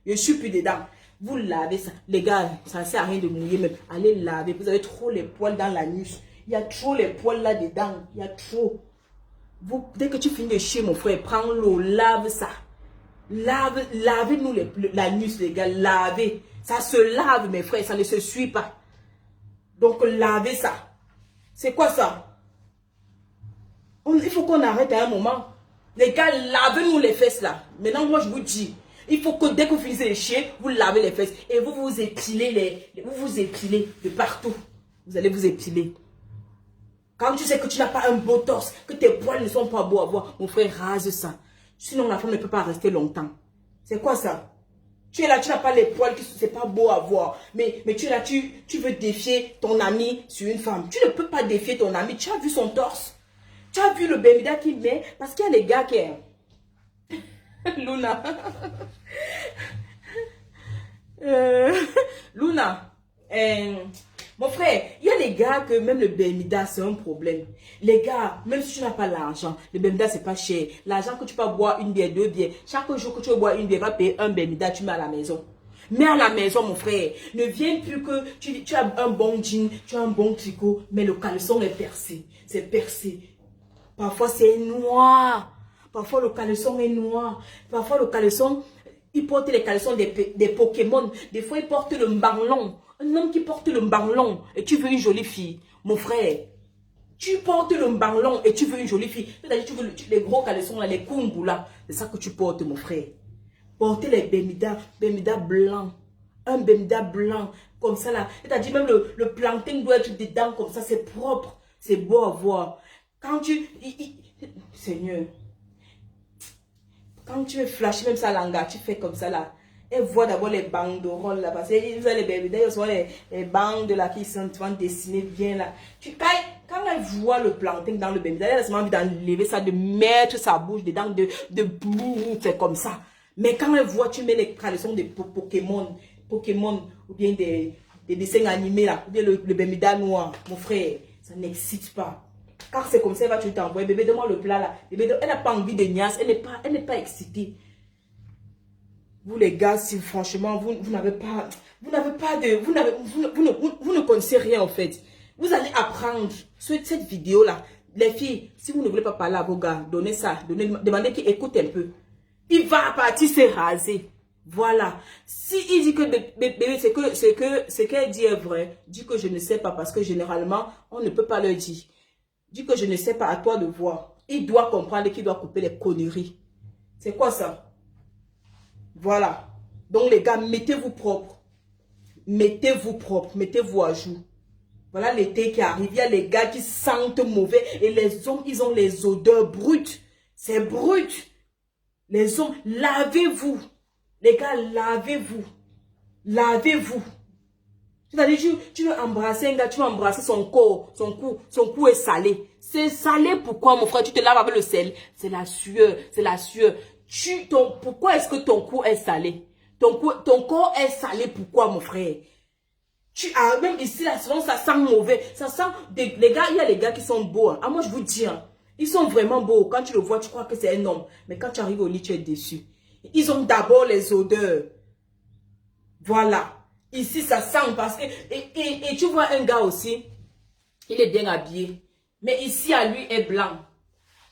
Je suis plus dedans. Vous lavez ça. Les gars, ça ne sert à rien de mouiller même. Allez laver. Vous avez trop les poils dans l'anus. Il y a trop les poils là-dedans. Il y a trop. Dès que tu finis de chier, mon frère, prends l'eau, lave ça. Lavez-nous l'anus, les gars. Lavez. Ça se lave, mes frères. Ça ne se suit pas. Donc, lavez ça. C'est quoi ça? Il faut qu'on arrête à un moment. Les gars, lavez-nous les fesses là. Maintenant, moi, je vous dis. Il faut que dès que vous finissez de chier, vous lavez les fesses. Et vous vous épilez vous épilez de partout. Vous allez vous épiler. Quand tu sais que tu n'as pas un beau torse, que tes poils ne sont pas beaux à voir, mon frère, rase ça. Sinon, la femme ne peut pas rester longtemps. C'est quoi ça? Tu es là, tu n'as pas les poils, c'est pas beau à voir. Mais tu es là, tu veux défier ton ami sur une femme. Tu ne peux pas défier ton ami. Tu as vu son torse? Tu as vu le bémida qu'il met? Parce qu'il y a des gars qui... Luna. Luna. Mon frère, il y a des gars que même le bémida, c'est un problème. Les gars, même si tu n'as pas l'argent, le bémida, c'est pas cher. L'argent que tu peux boire une bière, deux bières. Chaque jour que tu veux boire une bière, va payer un bémida, tu mets à la maison. Mets à la maison, mon frère. Ne viens plus que tu as un bon jean, tu as un bon tricot, mais le caleçon est percé. C'est percé. Parfois, c'est noir. Parfois, le caleçon est noir. Parfois, le caleçon, il porte les caleçons des Pokémon. Des fois, il porte le mbanglon. Un homme qui porte le mbanglon et tu veux une jolie fille. Mon frère, tu portes le mbanglon et tu veux une jolie fille. C'est-à-dire, tu veux les gros caleçons, là, les kungu, là. C'est ça que tu portes, mon frère. Portez les bémida blancs. Un bémida blanc, comme ça, là. C'est-à-dire, même le plantain doit être dedans, comme ça. C'est propre. C'est beau à voir. Quand tu... Seigneur... Quand tu veux flasher même ça langa, tu fais comme ça là. Elle voit d'abord les banderoles là. Parce que vous avez les bébés, d'ailleurs, les bandes là qui sont dessinées bien là. Quand elle voit le plantain dans le bébé, elle a seulement envie d'enlever ça, de mettre sa bouche dedans, de faire comme ça. Mais quand elle voit, tu mets les caleçons de Pokémon, ou bien des dessins animés là, ou bien le bébé noir, mon frère, ça n'excite pas. Car c'est comme ça, elle va tout t'envoyer. Bébé, donne-moi le plat là. Bébé, elle n'a pas envie de niasse. Elle n'est pas excitée. Vous les gars, si franchement, vous n'avez pas de... Vous ne connaissez rien en fait. Vous allez apprendre sur cette vidéo-là. Les filles, si vous ne voulez pas parler à vos gars, donnez ça. Demandez qu'il écoute un peu. Il va partir se raser. Voilà. Si il dit que bébé, ce qu'elle dit est vrai, dis que je ne sais pas parce que généralement, on ne peut pas le dire. Dis que je ne sais pas, à toi de voir. Il doit comprendre qu'il doit couper les conneries. C'est quoi ça? Voilà. Donc les gars, mettez-vous propre. Mettez-vous propre. Mettez-vous à jour. Voilà l'été qui arrive. Il y a les gars qui sentent mauvais. Et les hommes, ils ont les odeurs brutes. C'est brut. Les hommes, lavez-vous. Les gars, lavez-vous. Lavez-vous. C'est-à-dire, tu veux embrasser un gars, tu veux embrasser son corps, son cou est salé. C'est salé pourquoi, mon frère? Tu te laves avec le sel. C'est la sueur, c'est la sueur. Pourquoi est-ce que ton cou est salé? Ton corps est salé, pourquoi, mon frère? Même ici, là, ça sent mauvais. Ça sent, les gars, il y a les gars qui sont beaux. Hein. Ah, moi, je vous dis, hein, ils sont vraiment beaux. Quand tu le vois, tu crois que c'est un homme. Mais quand tu arrives au lit, tu es déçu. Ils ont d'abord les odeurs. Voilà. Ici, ça sent parce que... Et tu vois un gars aussi, il est bien habillé. Mais ici, à lui, est blanc.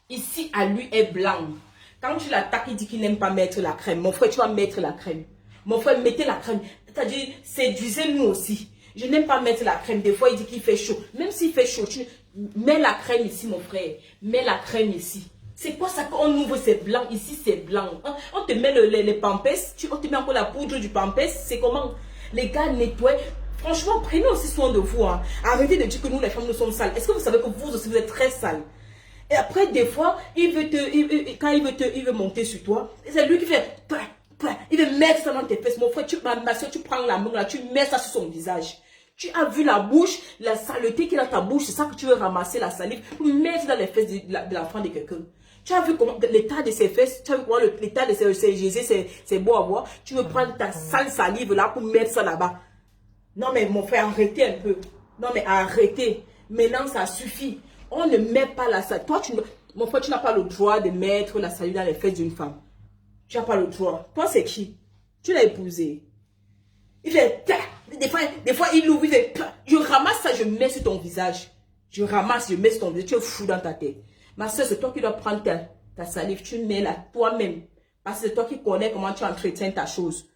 Ici, à lui, est blanc. Quand tu l'attaques, il dit qu'il n'aime pas mettre la crème. Mon frère, tu vas mettre la crème. Mon frère, mettez la crème. C'est-à-dire, séduisez-nous aussi. Je n'aime pas mettre la crème. Des fois, il dit qu'il fait chaud. Même s'il fait chaud, tu mets la crème ici, mon frère. Mets la crème ici. C'est quoi ça qu'on ouvre, c'est blanc. Ici, c'est blanc. On te met les pampers. On te met encore la poudre du pampers. C'est comment? Les gars, nettoient. Franchement, prenez aussi soin de vous. Hein. Arrêtez de dire que nous, les femmes, nous sommes sales. Est-ce que vous savez que vous aussi, vous êtes très sales? Et après, des fois, quand il veut monter sur toi, c'est lui qui fait... Il veut mettre ça dans tes fesses. Mon frère, ma soeur, tu prends la main là, tu mets ça sur son visage. Tu as vu la bouche, la saleté qu'il a dans ta bouche, c'est ça que tu veux ramasser, la salive, pour mettre dans les fesses de l'enfant de quelqu'un. Tu as vu comment l'état de ses fesses, tu as vu comment l'état de ses Jésus, c'est beau à voir. Tu veux prendre ta sale salive là pour mettre ça là-bas. Non mais mon frère, arrêtez un peu. Non mais arrêtez. Maintenant, ça suffit. On ne met pas la salive. Toi, mon frère, tu n'as pas le droit de mettre la salive dans les fesses d'une femme. Tu n'as pas le droit. Toi, c'est qui? Tu l'as épousé. Il fait... Des fois, il ouvre, il fait... Je ramasse ça, je mets sur ton visage. Je ramasse, je mets sur ton visage. Tu es fou dans ta tête. Ma soeur, c'est toi qui dois prendre ta salive. Tu mets là toi-même. Parce que c'est toi qui connais comment tu entretiens ta chose.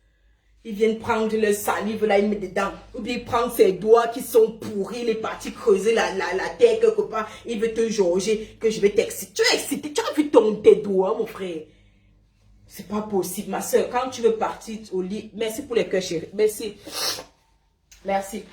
Ils viennent prendre le salive, là, ils mettent dedans. Ou bien ils prennent ses doigts qui sont pourris, les parties creuser la tête quelque part. Il veut te jauger, que je vais t'exciter. Tu es excité, tu as vu tes doigts, mon frère. C'est pas possible, ma soeur. Quand tu veux partir au lit, merci pour les cœurs, chérie. Merci. Merci.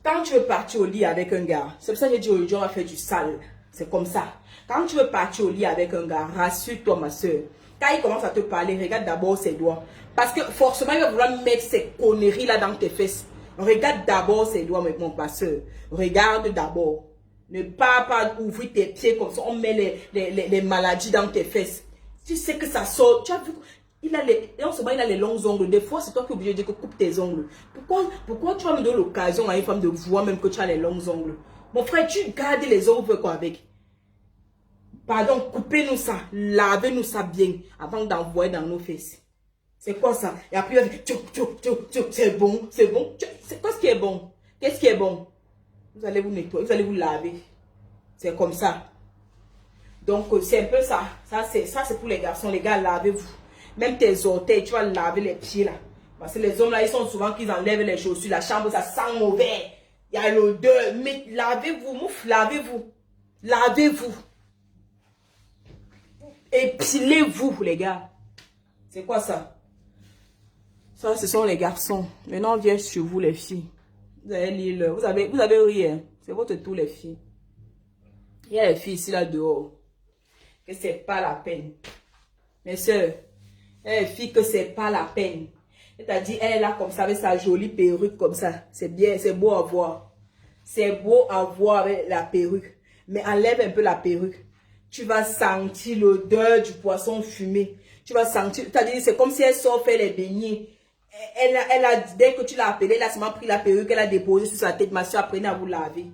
Quand tu veux partir au lit avec un gars, c'est pour ça que j'ai dit aujourd'hui, on va faire du sale. C'est comme ça. Quand tu veux partir au lit avec un gars, rassure-toi, ma soeur. Quand il commence à te parler, regarde d'abord ses doigts. Parce que forcément, il va vouloir mettre ces conneries là dans tes fesses. Regarde d'abord ses doigts, ma soeur. Regarde d'abord. Ne pas ouvrir tes pieds comme ça. On met les maladies dans tes fesses. Tu sais que ça sort. Tu as vu, en ce moment, il a les longs ongles. Des fois, c'est toi qui es obligé de dire que coupe tes ongles. Pourquoi tu vas me donner l'occasion à une femme de voir même que tu as les longs ongles? Mon frère, tu gardes les ongles quoi avec? Pardon, coupez-nous ça. Lavez-nous ça bien avant d'envoyer dans nos fesses. C'est quoi ça? Et après, il va dire, c'est bon, c'est bon. C'est quoi ce qui est bon? Qu'est-ce qui est bon? Vous allez vous nettoyer, vous allez vous laver. C'est comme ça. Donc, c'est un peu ça. Ça, c'est pour les garçons. Les gars, lavez-vous. Même tes orteils, tu vas laver les pieds là. Parce que les hommes là, ils sont souvent qu'ils enlèvent les chaussures. La chambre, ça sent mauvais. Il y a l'odeur. Mais lavez-vous, mouf, lavez-vous. Lavez-vous. Épilez-vous, les gars. C'est quoi ça? Ça, ce sont les garçons. Maintenant, on vient sur vous, les filles. Vous allez lire. Vous avez rien. C'est votre tour, les filles. Il y a les filles ici, là, dehors. Que c'est pas la peine. Mes soeurs, elle fille que c'est pas la peine. C'est-à-dire, elle est là comme ça avec sa jolie perruque comme ça. C'est bien, c'est beau à voir. C'est beau à voir avec la perruque. Mais enlève un peu la perruque. Tu vas sentir l'odeur du poisson fumé. Tu vas sentir, c'est-à-dire, c'est comme si elle sort faire les beignets. Dès que tu l'as appelée, elle a seulement pris la perruque, elle a déposé sur sa tête. Ma soeur, apprenez à vous laver.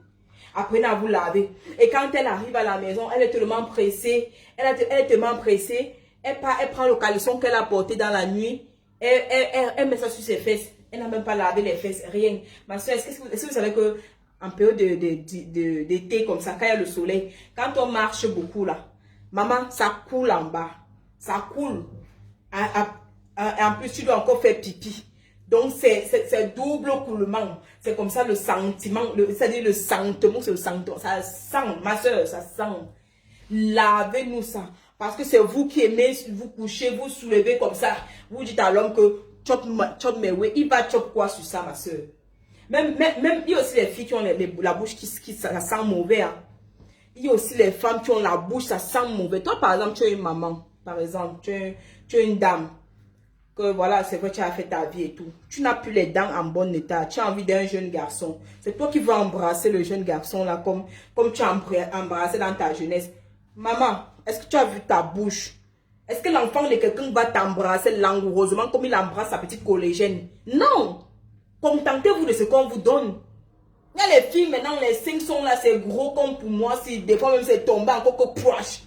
Apprenez à vous laver. Et quand elle arrive à la maison, elle est tellement pressée. Elle est tellement pressée. Elle prend le caleçon qu'elle a porté dans la nuit. Elle met ça sur ses fesses. Elle n'a même pas lavé les fesses. Rien. Ma soeur, est-ce que vous savez que en période d'été comme ça, quand il y a le soleil, quand on marche beaucoup là, maman, ça coule en bas. Ça coule. En plus, tu dois encore faire pipi. Donc, c'est double coulement. C'est comme ça le sentiment, c'est-à-dire le sentiment, c'est le sentiment. Ça sent, ma soeur, ça sent. Lavez-nous ça. Parce que c'est vous qui aimez vous coucher, vous soulevez comme ça. Vous dites à l'homme que chop mes ouais. Il va chop quoi sur ça, ma soeur? Même, il y a aussi les filles qui ont la bouche qui ça sent mauvais. Hein. Il y a aussi les femmes qui ont la bouche, ça sent mauvais. Toi, par exemple, tu es une maman. Par exemple, tu es une dame. Que voilà, c'est vrai, tu as fait ta vie et tout. Tu n'as plus les dents en bon état. Tu as envie d'un jeune garçon. C'est toi qui vas embrasser le jeune garçon là, comme tu as embrassé dans ta jeunesse. Maman, est-ce que tu as vu ta bouche? Est-ce que l'enfant de quelqu'un va t'embrasser langoureusement comme il embrasse sa petite collégienne? Non! Contentez-vous de ce qu'on vous donne. Il y a les filles maintenant, les seins sont là, c'est gros comme pour moi. Si des fois même c'est tombé encore que proche.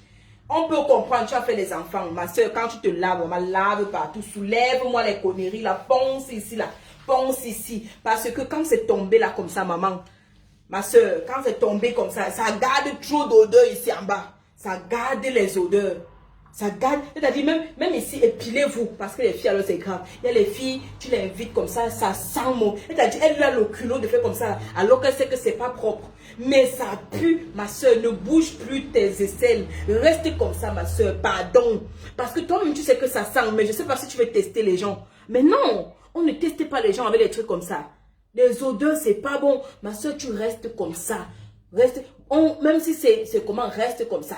On peut comprendre, tu as fait des enfants. Ma soeur, quand tu te laves, maman, lave partout. Soulève-moi les conneries là. Ponce ici là. Ponce ici. Parce que quand c'est tombé là comme ça, maman. Ma soeur, quand c'est tombé comme ça garde trop d'odeur ici en bas. Ça garde les odeurs. Ça garde, c'est-à-dire même ici, épilez-vous. Parce que les filles, alors c'est grave. Il y a les filles, tu les invites comme ça sent bon. C'est-à-dire, elle a le culot de faire comme ça, alors qu'elle sait que c'est pas propre. Mais ça pue, ma soeur, ne bouge plus tes aisselles. Reste comme ça, ma soeur, pardon. Parce que toi-même, tu sais que ça sent, mais je sais pas si tu veux tester les gens. Mais non, on ne teste pas les gens avec des trucs comme ça. Les odeurs, c'est pas bon. Ma soeur, tu restes comme ça. Même si c'est comment, reste comme ça.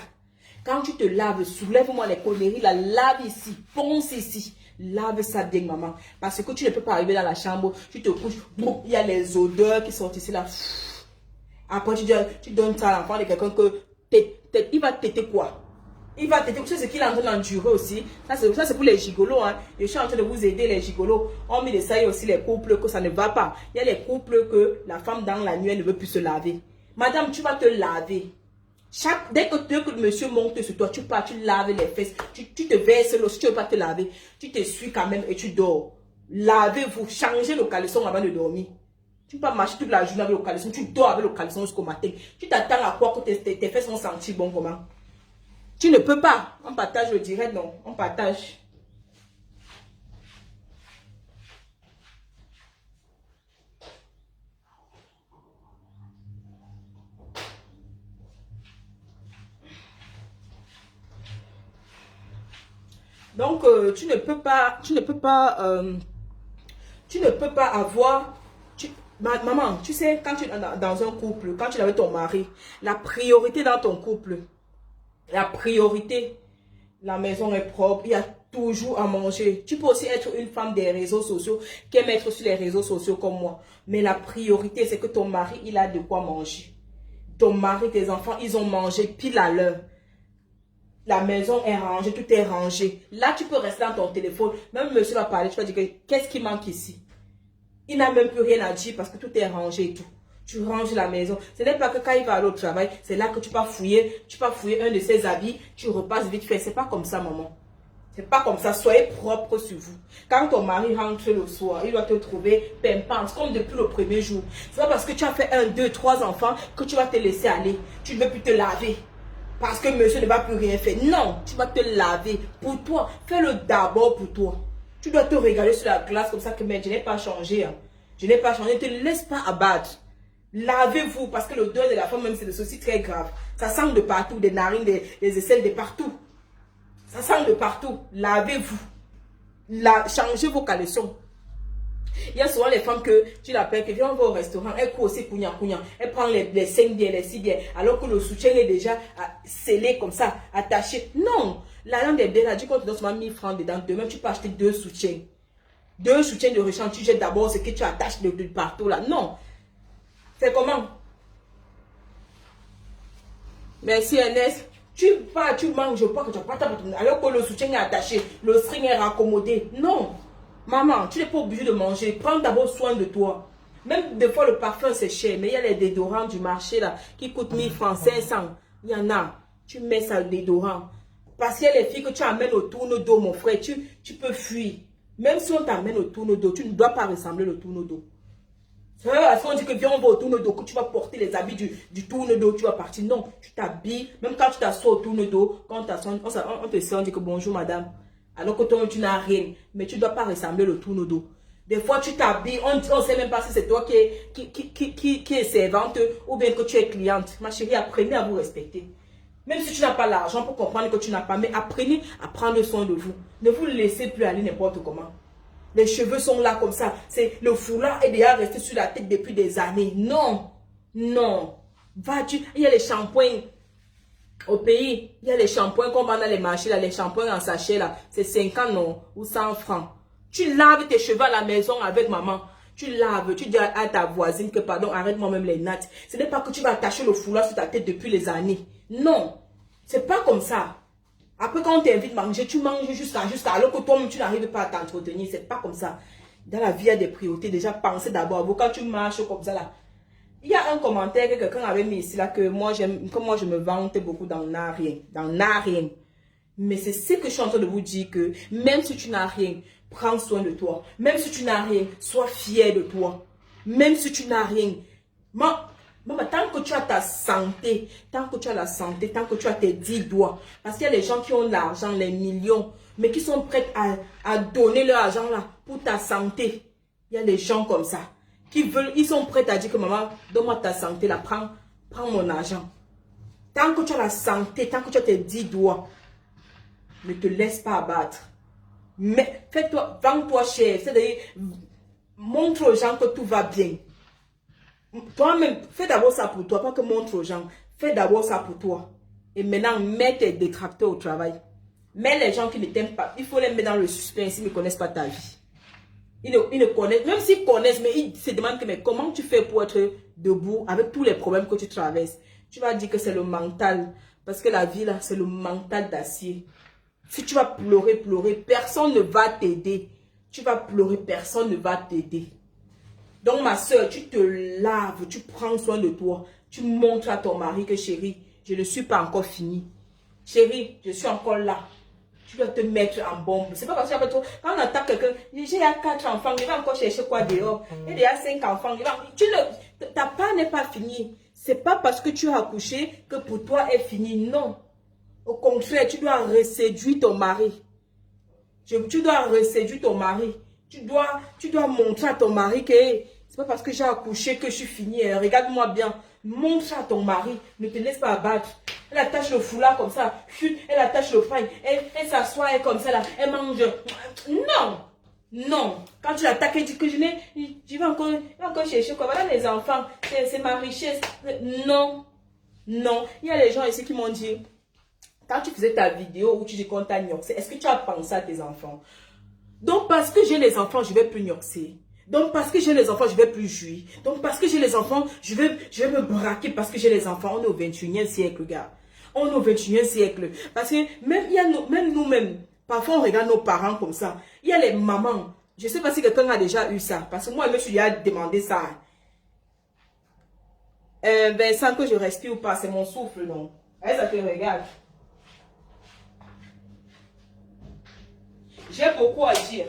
Quand tu te laves, soulève-moi les conneries, la lave ici, ponce ici. Lave ça bien, maman. Parce que tu ne peux pas arriver dans la chambre, tu te couches, boum, il y a les odeurs qui sont ici là. Après, tu donnes ça à l'enfant de quelqu'un que il va téter quoi? Il va téter, tu sais ce qu'il est en train d'endurer aussi. Ça, c'est pour les gigolos. Hein. Je suis en train de vous aider, les gigolos. On met de ça, il y a aussi les couples que ça ne va pas. Il y a les couples que la femme dans la nuit, elle ne veut plus se laver. Madame, tu vas te laver. Dès que monsieur monte sur toi, tu pars, tu laves les fesses, tu te verses l'eau, si tu ne veux pas te laver, tu t'essuies quand même et tu dors. Lavez-vous, changez le caleçon avant de dormir. Tu ne peux pas marcher toute la journée avec le caleçon, tu dors avec le caleçon jusqu'au matin. Tu t'attends à quoi que tes fesses vont sentir bon comment? Tu ne peux pas. On partage, je dirais non, on partage. Donc, tu ne peux pas avoir... Maman, tu sais, quand tu es dans un couple, quand tu es avec ton mari, la priorité dans ton couple, la priorité, la maison est propre, il y a toujours à manger. Tu peux aussi être une femme des réseaux sociaux, qui aime être sur les réseaux sociaux comme moi. Mais la priorité, c'est que ton mari, il a de quoi manger. Ton mari, tes enfants, ils ont mangé pile à l'heure. La maison est rangée, tout est rangé. Là, tu peux rester dans ton téléphone. Même monsieur va parler, tu vas dire, qu'est-ce qui manque ici? Il n'a même plus rien à dire parce que tout est rangé et tout. Tu ranges la maison. Ce n'est pas que quand il va aller au travail, c'est là que tu vas fouiller un de ses habits, tu repasses vite fait. C'est pas comme ça, maman. C'est pas comme ça. Soyez propre sur vous. Quand ton mari rentre le soir, il doit te trouver pimpante, comme depuis le premier jour. C'est pas parce que tu as fait 1, 2, 3 enfants que tu vas te laisser aller. Tu ne veux plus te laver. Parce que monsieur ne va plus rien faire. Non, tu vas te laver pour toi. Fais-le d'abord pour toi. Tu dois te regarder sur la glace comme ça que mais je n'ai pas changé. Hein. Je n'ai pas changé. Ne te laisse pas abattre. Lavez-vous parce que l'odeur de la femme même c'est aussi très grave. Ça sent de partout, des narines, des aisselles, de partout. Ça sent de partout. Lavez-vous. Changez vos caleçons. Il y a souvent les femmes que tu l'appelles, que viens, on va au restaurant, elle court aussi cougnant. Elle prend les 5 bières, les 6 bières, alors que le soutien est déjà scellé comme ça, attaché. Non, la langue des bières a dit qu'on te donne seulement 1000 francs dedans. Demain, tu peux acheter 2 soutiens. 2 soutiens de rechange, tu jettes d'abord ce que tu attaches de partout là. Non. C'est comment? Merci Ernest. Tu manges pas que tu n'as pas ta alors que le soutien est attaché, le string est raccommodé. Non. Maman, tu n'es pas obligé de manger. Prends d'abord soin de toi. Même des fois, le parfum, c'est cher. Mais il y a les déodorants du marché là qui coûtent 1000 francs, 500. Il y en a. Tu mets ça, le déodorant. Parce qu'il y a les filles que tu amènes au tourne-dos, mon frère. Tu peux fuir. Même si on t'amène au tourne-dos, tu ne dois pas ressembler au tourne-dos. Parce qu'on dit que viens, on va au tourne-dos, que tu vas porter les habits du tourne-dos, tu vas partir. Non, tu t'habilles, même quand tu t'assois au tourne-dos, quand on te sert, on dit que bonjour madame. Alors que toi, tu n'as rien, mais tu ne dois pas ressembler le tourne-dos. Des fois, tu t'habilles, on ne sait même pas si c'est toi qui est servante ou bien que tu es cliente. Ma chérie, apprenez à vous respecter. Même si tu n'as pas l'argent pour comprendre que tu n'as pas, mais apprenez à prendre soin de vous. Ne vous laissez plus aller n'importe comment. Les cheveux sont là comme ça. Le foulard est déjà resté sur la tête depuis des années. Non, non. Va-tu, il y a les shampoings au pays. Il y a les shampoings qu'on vend dans les marchés, là, les shampoings en sachet, là. C'est 50 non, ou 100 francs. Tu laves tes cheveux à la maison avec maman. Tu laves, tu dis à ta voisine que pardon, arrête-moi même les nattes. Ce n'est pas que tu vas attacher le foulard sur ta tête depuis les années. Non, c'est pas comme ça. Après, quand on t'invite à manger, tu manges jusqu'à alors que toi-même, tu n'arrives pas à t'entretenir. C'est pas comme ça. Dans la vie, il y a des priorités. Déjà, pensez d'abord à vous. Quand tu marches comme ça, là. Il y a un commentaire que quelqu'un avait mis ici, là, que moi, je me vante beaucoup dans n'a rien. Dans n'a rien. Mais c'est ce que je suis en train de vous dire que même si tu n'as rien, prends soin de toi. Même si tu n'as rien, sois fier de toi. Même si tu n'as rien. Maman, tant que tu as ta santé, tant que tu as la santé, tant que tu as tes 10 doigts, parce qu'il y a les gens qui ont l'argent, les millions, mais qui sont prêts à donner leur argent là pour ta santé. Il y a des gens comme ça, ils sont prêts à dire que maman, donne-moi ta santé là, prends mon argent. Tant que tu as la santé, tant que tu as tes 10 doigts, ne te laisse pas abattre. Mais fais-toi, vends-toi cher, c'est-à-dire, montre aux gens que tout va bien. Toi-même, fais d'abord ça pour toi, pas que montre aux gens. Fais d'abord ça pour toi. Et maintenant, mets tes détracteurs au travail. Mets les gens qui ne t'aiment pas. Il faut les mettre dans le suspense, ils ne connaissent pas ta vie. Ils ne connaissent, même s'ils connaissent, mais ils se demandent que, mais comment tu fais pour être debout avec tous les problèmes que tu traverses. Tu vas dire que c'est le mental. Parce que la vie, là, c'est le mental d'acier. Si tu vas pleurer, personne ne va t'aider. Tu vas pleurer, personne ne va t'aider. Donc, ma soeur, tu te laves, tu prends soin de toi. Tu montres à ton mari que, chérie, je ne suis pas encore fini. Chérie, je suis encore là. Tu dois te mettre en bombe. C'est pas parce que quand on attaque quelqu'un, j'ai 4 enfants, il va encore chercher quoi dehors. Il y a 5 enfants. Ta part n'est pas finie. C'est pas parce que tu as accouché que pour toi est fini. Non. Au contraire, tu dois reséduire ton mari. Tu dois reséduire ton mari. Tu dois montrer à ton mari que c'est pas parce que j'ai accouché que je suis finie. Regarde-moi bien. Montre à ton mari. Ne te laisse pas abattre. Elle attache le foulard comme ça. Elle attache le pain. Elle s'assoit comme ça là. Elle mange. Non. Non. Quand tu l'attaques, elle dit que je vais encore chercher quoi. Voilà les enfants. C'est ma richesse. Non. Non. Il y a les gens ici qui m'ont dit, quand tu faisais ta vidéo où tu dis qu'on t'a gnoxé, est-ce que tu as pensé à tes enfants? Donc, parce que j'ai les enfants, je ne vais plus gnoxer. Donc, parce que j'ai les enfants, je ne vais plus jouir. Donc, parce que j'ai les enfants, je vais me braquer parce que j'ai les enfants. On est au 21e siècle, gars. On est au 21e siècle. Parce que même nous-mêmes, parfois on regarde nos parents comme ça. Il y a les mamans. Je ne sais pas si quelqu'un a déjà eu ça. Parce que moi, je me suis déjà demandé ça. Sans que je respire ou pas, c'est mon souffle, non? Allez, ça te regarde. J'ai beaucoup à dire.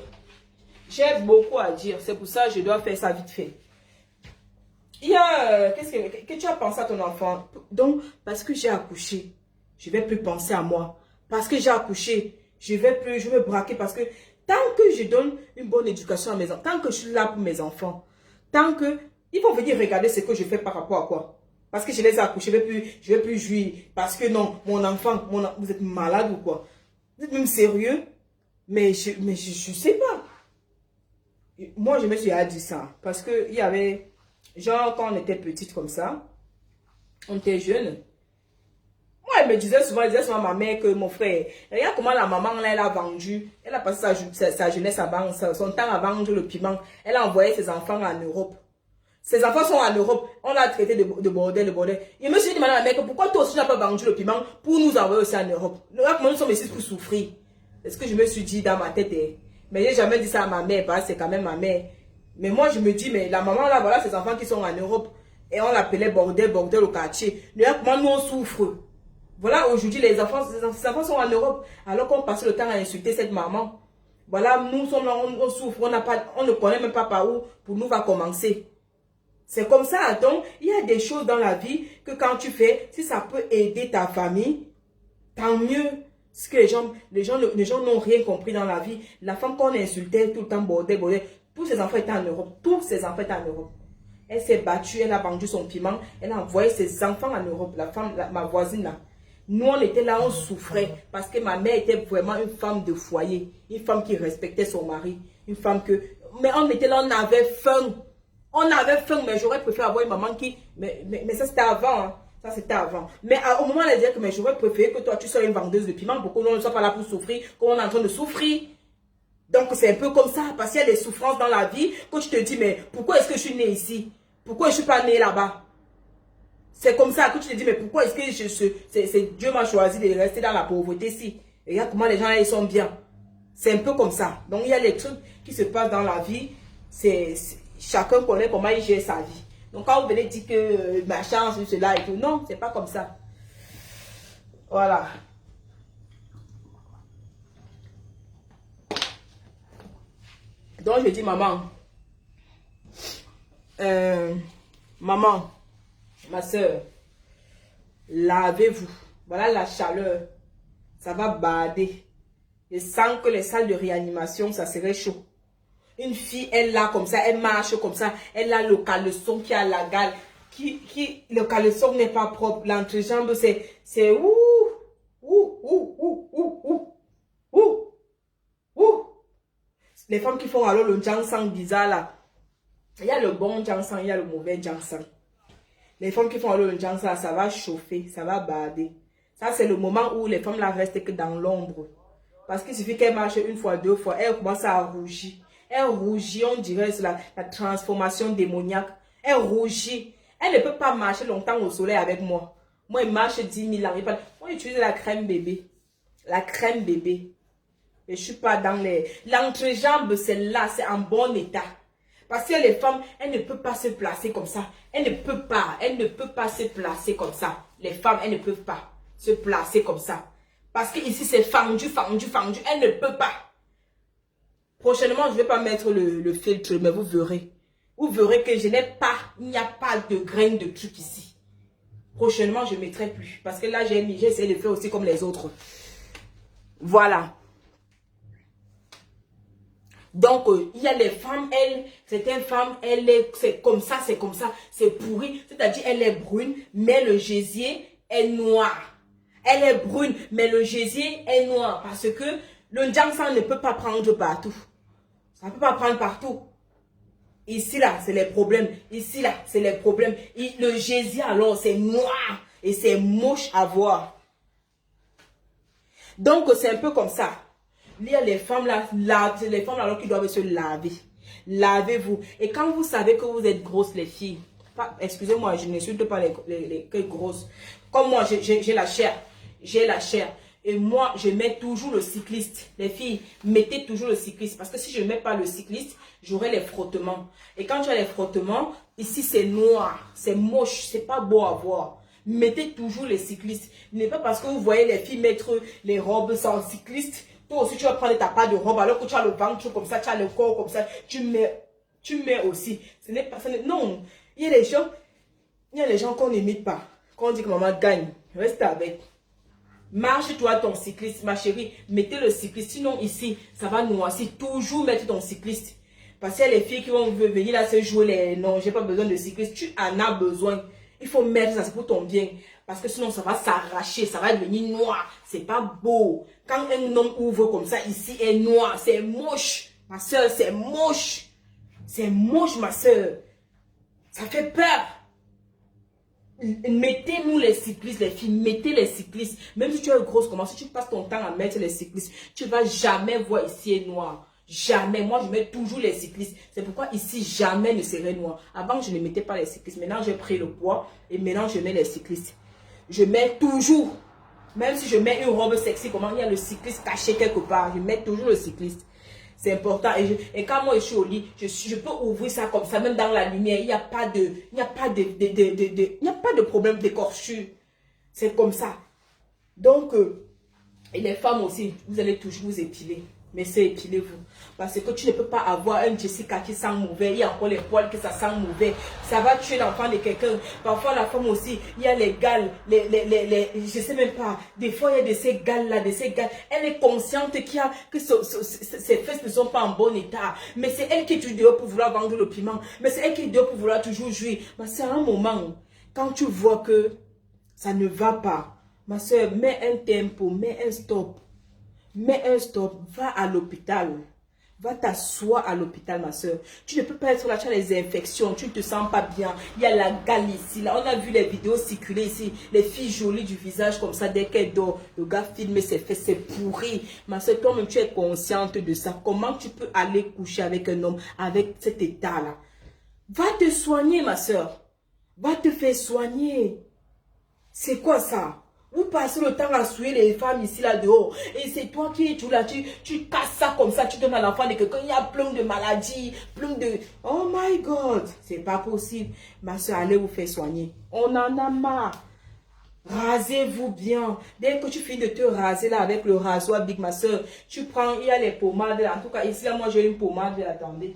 J'ai beaucoup à dire. C'est pour ça que je dois faire ça vite fait. Il y a... qu'est-ce que tu as pensé à ton enfant? Donc, parce que j'ai accouché, je ne vais plus penser à moi. Parce que j'ai accouché, je vais me braquer. Parce que tant que je donne une bonne éducation à mes enfants, tant que je suis là pour mes enfants, tant que... Ils vont venir regarder ce que je fais par rapport à quoi? Parce que je les ai accouchés, je vais plus jouir. Parce que non, mon enfant, vous êtes malade ou quoi? Vous êtes même sérieux? Mais je sais pas. Moi, je me suis dit ça. Parce que il y avait... Genre, quand on était petite comme ça, on était jeune. Moi, elle me disait souvent à ma mère que mon frère, regarde comment la maman, là, elle a vendu. Elle a passé sa jeunesse à vendre, son temps à vendre le piment. Elle a envoyé ses enfants en Europe. Ses enfants sont en Europe. On l'a traité de bordel, Je me suis dit, madame la mère, pourquoi toi aussi tu n'as pas vendu le piment pour nous envoyer aussi en Europe? Regarde comment nous sommes ici pour souffrir. C'est ce que je me suis dit dans ma tête. Mais j'ai jamais dit ça à ma mère, parce que c'est quand même ma mère. Mais moi, je me dis, mais la maman, là, voilà ses enfants qui sont en Europe. Et on l'appelait bordel au quartier. Regarde comment nous, on souffre. Voilà, aujourd'hui, les enfants sont en Europe. Alors qu'on passe le temps à insulter cette maman. Voilà, nous sommes là, on souffre. On ne connaît même pas par où pour nous va commencer. C'est comme ça. Donc, il y a des choses dans la vie que quand tu fais, si ça peut aider ta famille, tant mieux. Parce que les gens n'ont rien compris dans la vie. La femme qu'on insultait tout le temps, bordel, tous ses enfants étaient en Europe. Tous ses enfants étaient en Europe. Elle s'est battue, elle a vendu son piment. Elle a envoyé ses enfants en Europe. La femme, ma voisine là. Nous, on était là, on souffrait. Parce que ma mère était vraiment une femme de foyer. Une femme qui respectait son mari. Une femme que... Mais on était là, on avait faim. On avait faim, mais j'aurais préféré avoir une maman qui... Mais ça, c'était avant. Hein. Ça, c'était avant. Mais au moment, elle disait que j'aurais préféré que toi, tu sois une vendeuse de piment pour qu'on ne soit pas là pour souffrir, qu'on est en train de souffrir. Donc, c'est un peu comme ça. Parce qu'il y a des souffrances dans la vie que tu te dis, mais pourquoi est-ce que je suis née ici? Pourquoi je ne suis pas née là-bas? C'est comme ça que tu te dis, mais pourquoi est-ce que Dieu m'a choisi de rester dans la pauvreté ici? Et regarde comment les gens là, ils sont bien. C'est un peu comme ça. Donc, il y a des trucs qui se passent dans la vie. Chacun connaît comment il gère sa vie. Donc, quand vous venez dire que ma chance, cela et tout, non, c'est pas comme ça. Voilà. Donc, je dis, maman, maman, ma soeur, lavez-vous. Voilà la chaleur. Ça va bader. Je sens que les salles de réanimation, ça serait chaud. Une fille, elle là comme ça, elle marche comme ça, elle a le caleçon qui a la gale, le caleçon n'est pas propre, l'entrejambe c'est ouh, ouh, ouh, ouh, ouh, ouh, ouh, ouh. Les femmes qui font alors le ginseng bizarre là, il y a le bon ginseng, il y a le mauvais ginseng. Les femmes qui font alors le ginseng, ça va chauffer, ça va bader. Ça c'est le moment où les femmes là restent que dans l'ombre. Parce qu'il suffit qu'elle marche une fois, deux fois, elle commence à rougir. Elle rougit, on dirait c'est la transformation démoniaque. Elle rougit. Elle ne peut pas marcher longtemps au soleil avec moi. Moi, il marche 10 000 ans. Moi, j'utilise la crème bébé. La crème bébé. Et je ne suis pas dans les... L'entrejambe, c'est là, c'est en bon état. Parce que les femmes, elles ne peuvent pas se placer comme ça. Elles ne peuvent pas. Elles ne peuvent pas se placer comme ça. Les femmes, elles ne peuvent pas se placer comme ça. Parce que ici, c'est fendu, fendu, fendu. Elles ne peuvent pas. Prochainement, je ne vais pas mettre le filtre, mais vous verrez. Vous verrez que je n'ai pas, il n'y a pas de graines de trucs ici. Prochainement, je ne mettrai plus. Parce que là, j'ai essayé de faire aussi comme les autres. Voilà. Donc, il y a les femmes, certaines femmes, c'est comme ça, c'est pourri. C'est-à-dire, elle est brune, mais le gésier est noir. Elle est brune, mais le gésier est noir. Parce que le ginseng ne peut pas prendre partout. Ça ne peut pas prendre partout. Ici, là, c'est les problèmes. Ici, là, c'est les problèmes. Le gésier, alors, c'est noir. Et c'est moche à voir. Donc, c'est un peu comme ça. Il y a les femmes là, les femmes alors qui doivent se laver. Lavez-vous. Et quand vous savez que vous êtes grosses, les filles, excusez-moi, je n'insulte pas les grosses. Comme moi, j'ai la chair. J'ai la chair. Et moi, je mets toujours le cycliste. Les filles, mettez toujours le cycliste. Parce que si je ne mets pas le cycliste, j'aurai les frottements. Et quand tu as les frottements, ici c'est noir, c'est moche, c'est pas beau à voir. Mettez toujours les cyclistes. Ce n'est pas parce que vous voyez les filles mettre les robes sans cycliste. Toi aussi, tu vas prendre ta part de robe alors que tu as le ventre comme ça, tu as le corps comme ça. Tu mets aussi. Ce n'est pas ça. Non. Il y a les gens qu'on n'imite pas. Quand on dit que maman gagne, reste avec. Marche-toi ton cycliste, ma chérie. Mettez le cycliste. Sinon, ici, ça va noircir. Toujours mettre ton cycliste. Parce qu'il y a les filles qui vont venir là se jouer les... Non, j'ai pas besoin de cycliste. Tu en as besoin. Il faut mettre ça, c'est pour ton bien. Parce que sinon, ça va s'arracher. Ça va devenir noir. C'est pas beau. Quand un homme ouvre comme ça, ici est noir. C'est moche. Ma soeur, c'est moche. C'est moche, ma soeur. Ça fait peur. Mettez-nous les cyclistes, les filles, mettez les cyclistes. Même si tu es grosse, comment si tu passes ton temps à mettre les cyclistes, tu ne vas jamais voir ici est noir. Jamais. Moi, je mets toujours les cyclistes. C'est pourquoi ici, jamais ne serait noir. Avant, je ne mettais pas les cyclistes. Maintenant, j'ai pris le poids et maintenant, je mets les cyclistes. Je mets toujours. Même si je mets une robe sexy, comment il y a le cycliste caché quelque part, je mets toujours le cycliste. C'est important. Et quand moi je suis au lit, je peux ouvrir ça comme ça, même dans la lumière. Il n'y a pas de problème d'écorchure. C'est comme ça. Donc, et les femmes aussi, vous allez toujours vous épiler. Mais c'est épilez-vous. Parce que tu ne peux pas avoir un Jessica qui sent mauvais. Il y a encore les poils que ça sent mauvais. Ça va tuer l'enfant de quelqu'un. Parfois, la femme aussi, il y a les gales, je sais même pas. Des fois, il y a de ces gales-là, de ces gales. Elle est consciente que ses fesses ne sont pas en bon état. Mais c'est elle qui est toujours dehors pour vouloir vendre le piment. Mais c'est elle qui est dehors pour vouloir toujours jouer. Mais c'est un moment, quand tu vois que ça ne va pas, ma soeur, mets un tempo, mets un stop. Mets un stop, va à l'hôpital. Va t'asseoir à l'hôpital, ma soeur. Tu ne peux pas être là, tu as les infections, tu ne te sens pas bien. Il y a la gale ici, là. On a vu les vidéos circuler ici. Les filles jolies du visage comme ça, dès qu'elles dorment, le gars filme ses fesses, c'est pourri. Ma soeur, toi-même, tu es consciente de ça. Comment tu peux aller coucher avec un homme avec cet état-là? Va te soigner, ma soeur. Va te faire soigner. C'est quoi ça? Vous passez le temps à souiller les femmes ici, là, dehors. Et c'est toi qui es tout là, tu casses ça comme ça, tu donnes à l'enfant de quelqu'un. Il y a plein de maladies, plein de... Oh my God! C'est pas possible. Ma soeur, allez vous faire soigner. On en a marre. Rasez-vous bien. Dès que tu finis de te raser là avec le rasoir Big, ma soeur, tu prends, il y a les pommades. En tout cas, ici, là, moi, j'ai une pommade. Attendez.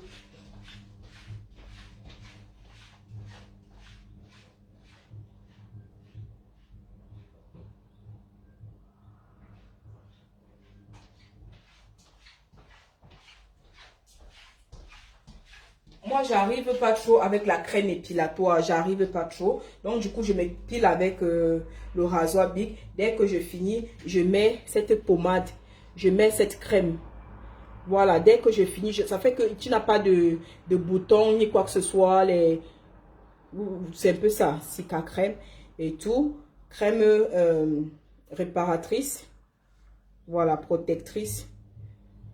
Moi, j'arrive pas trop avec la crème épilatoire. J'arrive pas trop. Donc, du coup, je m'épile avec le rasoir Big. Dès que je finis, je mets cette pommade. Je mets cette crème. Voilà, dès que je finis, ça fait que tu n'as pas de boutons ni quoi que ce soit. C'est un peu ça, Cica crème et tout. Crème réparatrice. Voilà, protectrice.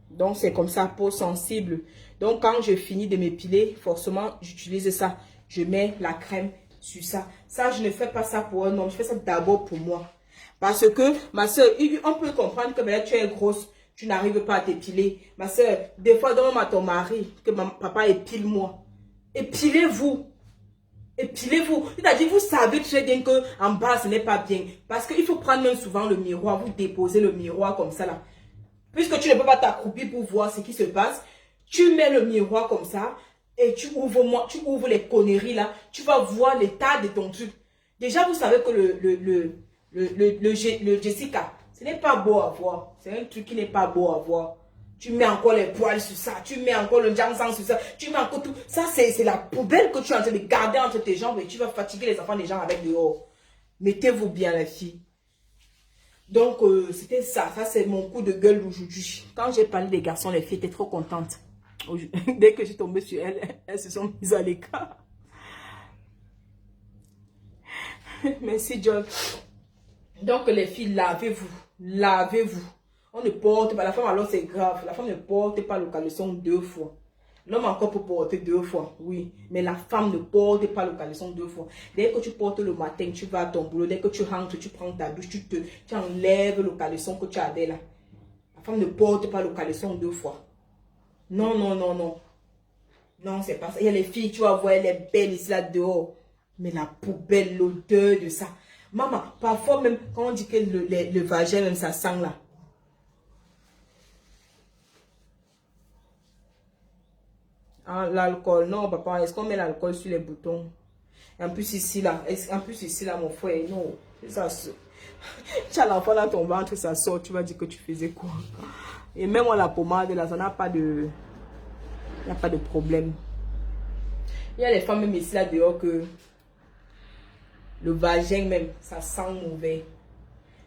Donc, c'est comme ça, peau sensible. Donc, quand je finis de m'épiler, forcément, j'utilise ça. Je mets la crème sur ça. Ça, je ne fais pas ça pour un homme. Je fais ça d'abord pour moi. Parce que, ma soeur, on peut comprendre que ben, tu es grosse. Tu n'arrives pas à t'épiler. Ma soeur, des fois, demande à ton mari que papa épile-moi. Épilez-vous. Épilez-vous. C'est-à-dire, vous savez très bien qu'en bas, ce n'est pas bien. Parce qu'il faut prendre même souvent le miroir. Vous déposez le miroir comme ça là. Puisque tu ne peux pas t'accroupir pour voir ce qui se passe, tu mets le miroir comme ça et tu ouvres les conneries là. Tu vas voir l'état de ton truc. Déjà, vous savez que le Jessica, ce n'est pas beau à voir. C'est un truc qui n'est pas beau à voir. Tu mets encore les poils sur ça. Tu mets encore le jansang sur ça. Tu mets encore tout. Ça, c'est la poubelle que tu es en train de garder entre tes jambes et tu vas fatiguer les enfants des gens avec dehors. Mettez-vous bien, les filles. Donc, c'était ça. Ça, c'est mon coup de gueule d'aujourd'hui. Quand j'ai parlé des garçons, les filles étaient trop contentes. Dès que j'ai tombé sur elles, elles se sont mises à l'écart. Merci, John. Donc, les filles, lavez-vous. Lavez-vous. On ne porte pas. La femme, alors, c'est grave. La femme ne porte pas le caleçon 2 fois. L'homme encore peut porter 2 fois, oui. Mais la femme ne porte pas le caleçon 2 fois. Dès que tu portes le matin, tu vas à ton boulot. Dès que tu rentres, tu prends ta douche, tu enlèves le caleçon que tu avais là. La femme ne porte pas le caleçon 2 fois. Non, non, non, non. Non, c'est pas ça. Il y a les filles, tu vas voir, elle est belle ici là dehors. Mais la poubelle, l'odeur de ça. Maman, parfois même, quand on dit que le vagin, même ça sent là. Ah, l'alcool, non, papa, est-ce qu'on met l'alcool sur les boutons? Et en plus ici, là, mon frère, non, ça tu as l'enfant dans ton ventre, ça sort, tu vas dire que tu faisais quoi? Et même la pommade, là, ça n'a pas de... Il n'y a pas de problème. Il y a les femmes même ici, là, dehors, que le vagin même, ça sent mauvais.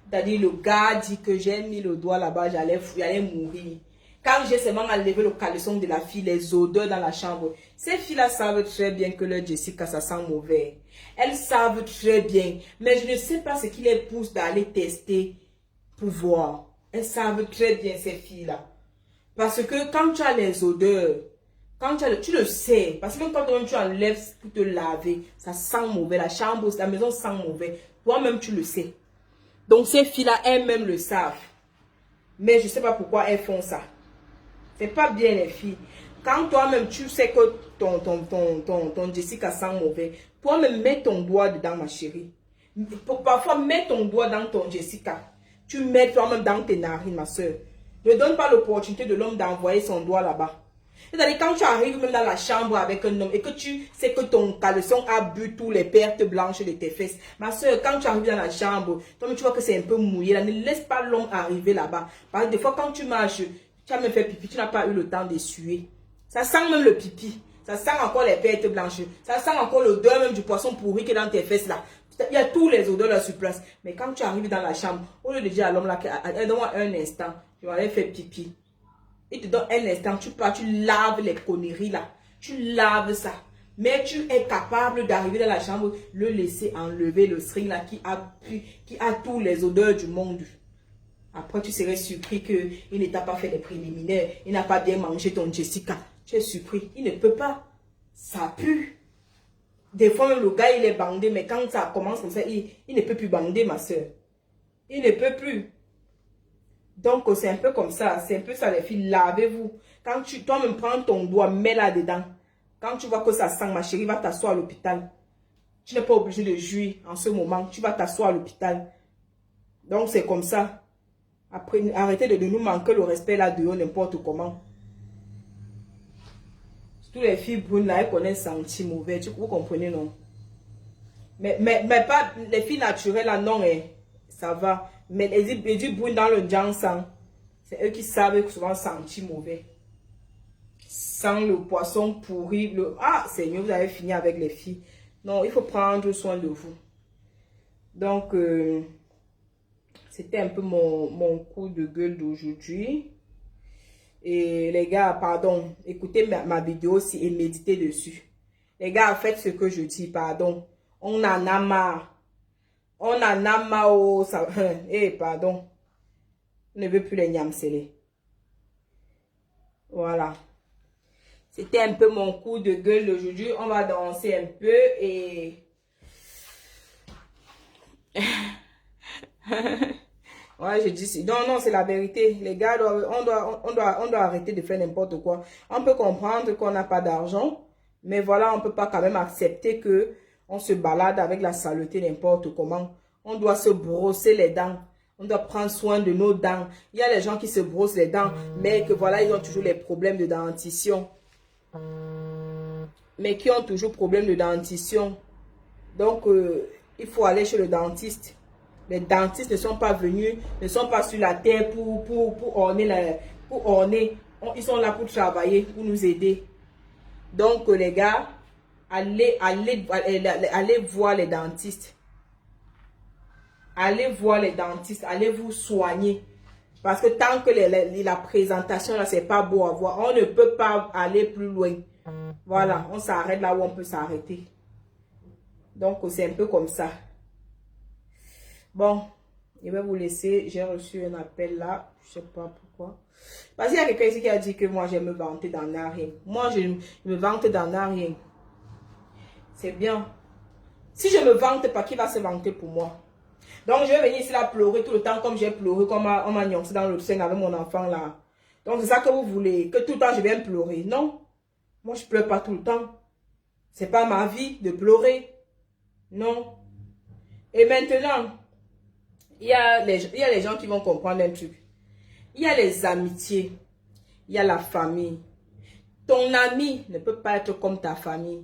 C'est-à-dire, le gars dit que j'ai mis le doigt là-bas, j'allais mourir. Quand j'ai seulement enlevé le caleçon de la fille, les odeurs dans la chambre, ces filles-là savent très bien que leur Jessica, ça sent mauvais. Elles savent très bien. Mais je ne sais pas ce qui les pousse d'aller tester pour voir. Elles savent très bien, ces filles-là. Parce que quand tu as les odeurs, tu le sais. Parce que même quand tu enlèves pour te laver, ça sent mauvais. La chambre, la maison sent mauvais. Toi-même, tu le sais. Donc, ces filles-là, elles-mêmes le savent. Mais je ne sais pas pourquoi elles font ça. C'est pas bien, les filles. Quand toi-même, tu sais que ton Jessica sent mauvais, toi-même, mets ton doigt dedans, ma chérie. Parfois, mets ton doigt dans ton Jessica. Tu mets toi-même dans tes narines, ma soeur. Ne donne pas l'opportunité de l'homme d'envoyer son doigt là-bas. C'est-à-dire, quand tu arrives même dans la chambre avec un homme et que tu sais que ton caleçon a bu tous les pertes blanches de tes fesses. Ma soeur, quand tu arrives dans la chambre, toi, tu vois que c'est un peu mouillé là. Ne laisse pas l'homme arriver là-bas. Parce que des fois, quand tu marches, tu as même fait pipi, tu n'as pas eu le temps d'essuyer. Ça sent même le pipi. Ça sent encore les pertes blanches. Ça sent encore l'odeur même du poisson pourri qui est dans tes fesses là. Il y a tous les odeurs là sur place. Mais quand tu arrives dans la chambre, au lieu de dire à l'homme là, donne-moi un instant, je vais aller faire pipi. Il te donne un instant, tu pars, tu laves les conneries là. Tu laves ça. Mais tu es capable d'arriver dans la chambre, le laisser enlever le string là qui a tous les odeurs du monde. Après, tu serais surpris qu'il ne t'a pas fait les préliminaires. Il n'a pas bien mangé ton Jessica. Tu es surpris. Il ne peut pas. Ça pue. Des fois, même le gars, il est bandé. Mais quand ça commence comme ça, il ne peut plus bander, ma soeur. Il ne peut plus. Donc, c'est un peu comme ça. C'est un peu ça, les filles. Lavez-vous. Quand tu, toi-même, prends ton doigt, mets là-dedans. Quand tu vois que ça sent, ma chérie, va t'asseoir à l'hôpital. Tu n'es pas obligé de jouir en ce moment. Tu vas t'asseoir à l'hôpital. Donc, c'est comme ça. Après, arrêtez de nous manquer le respect là dehors, n'importe comment. Toutes les filles brunes là, elles connaissent senti mauvais. Vous comprenez, non? Mais pas les filles naturelles là, non, ça va. Mais les filles brunes dans le sang, c'est eux qui savent souvent sentir mauvais. Sans le poisson pourri. Ah, Seigneur, vous avez fini avec les filles. Non, il faut prendre soin de vous. Donc, c'était un peu mon coup de gueule d'aujourd'hui. Et les gars, pardon, écoutez ma vidéo aussi et méditez dessus. Les gars, faites ce que je dis, pardon. On en a marre. On en a marre. Oh, ça, pardon. On ne veut plus les nyamsele. Voilà. C'était un peu mon coup de gueule d'aujourd'hui. On va danser un peu et... Ouais, je dis, non, c'est la vérité. Les gars, on doit arrêter de faire n'importe quoi. On peut comprendre qu'on n'a pas d'argent, mais voilà, on ne peut pas quand même accepter que on se balade avec la saleté n'importe comment. On doit se brosser les dents. On doit prendre soin de nos dents. Il y a les gens qui se brossent les dents, mais que voilà, ils ont toujours les problèmes de dentition. Mais qui ont toujours problème de dentition. Donc, il faut aller chez le dentiste. Les dentistes ne sont pas venus, ne sont pas sur la terre pour orner. Ils sont là pour travailler, pour nous aider. Donc, les gars, allez voir les dentistes. Allez voir les dentistes, allez vous soigner. Parce que tant que la présentation, là, c'est pas beau à voir, on ne peut pas aller plus loin. Voilà, on s'arrête là où on peut s'arrêter. Donc, c'est un peu comme ça. Bon, je vais vous laisser. J'ai reçu un appel là. Je sais pas pourquoi. Parce qu'il y a quelqu'un ici qui a dit que moi, je me vanter dans rien. Moi, je me vante dans rien. C'est bien. Si je me vante pas, qui va se vanter pour moi? Donc, je vais venir ici là pleurer tout le temps comme j'ai pleuré, comme on m'a nyoncé dans le sein avec mon enfant là. Donc, c'est ça que vous voulez. Que tout le temps, je vienne pleurer. Non. Moi, je pleure pas tout le temps. C'est pas ma vie de pleurer. Non. Et maintenant... Il y a les gens qui vont comprendre un truc. Il y a les amitiés. Il y a la famille. Ton ami ne peut pas être comme ta famille.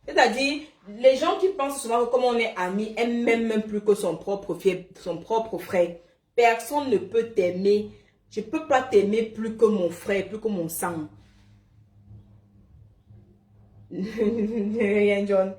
C'est-à-dire, les gens qui pensent souvent que comme on est amis, aiment même plus que son propre frère. Personne ne peut t'aimer. Je ne peux pas t'aimer plus que mon frère, plus que mon sang. Rien, John.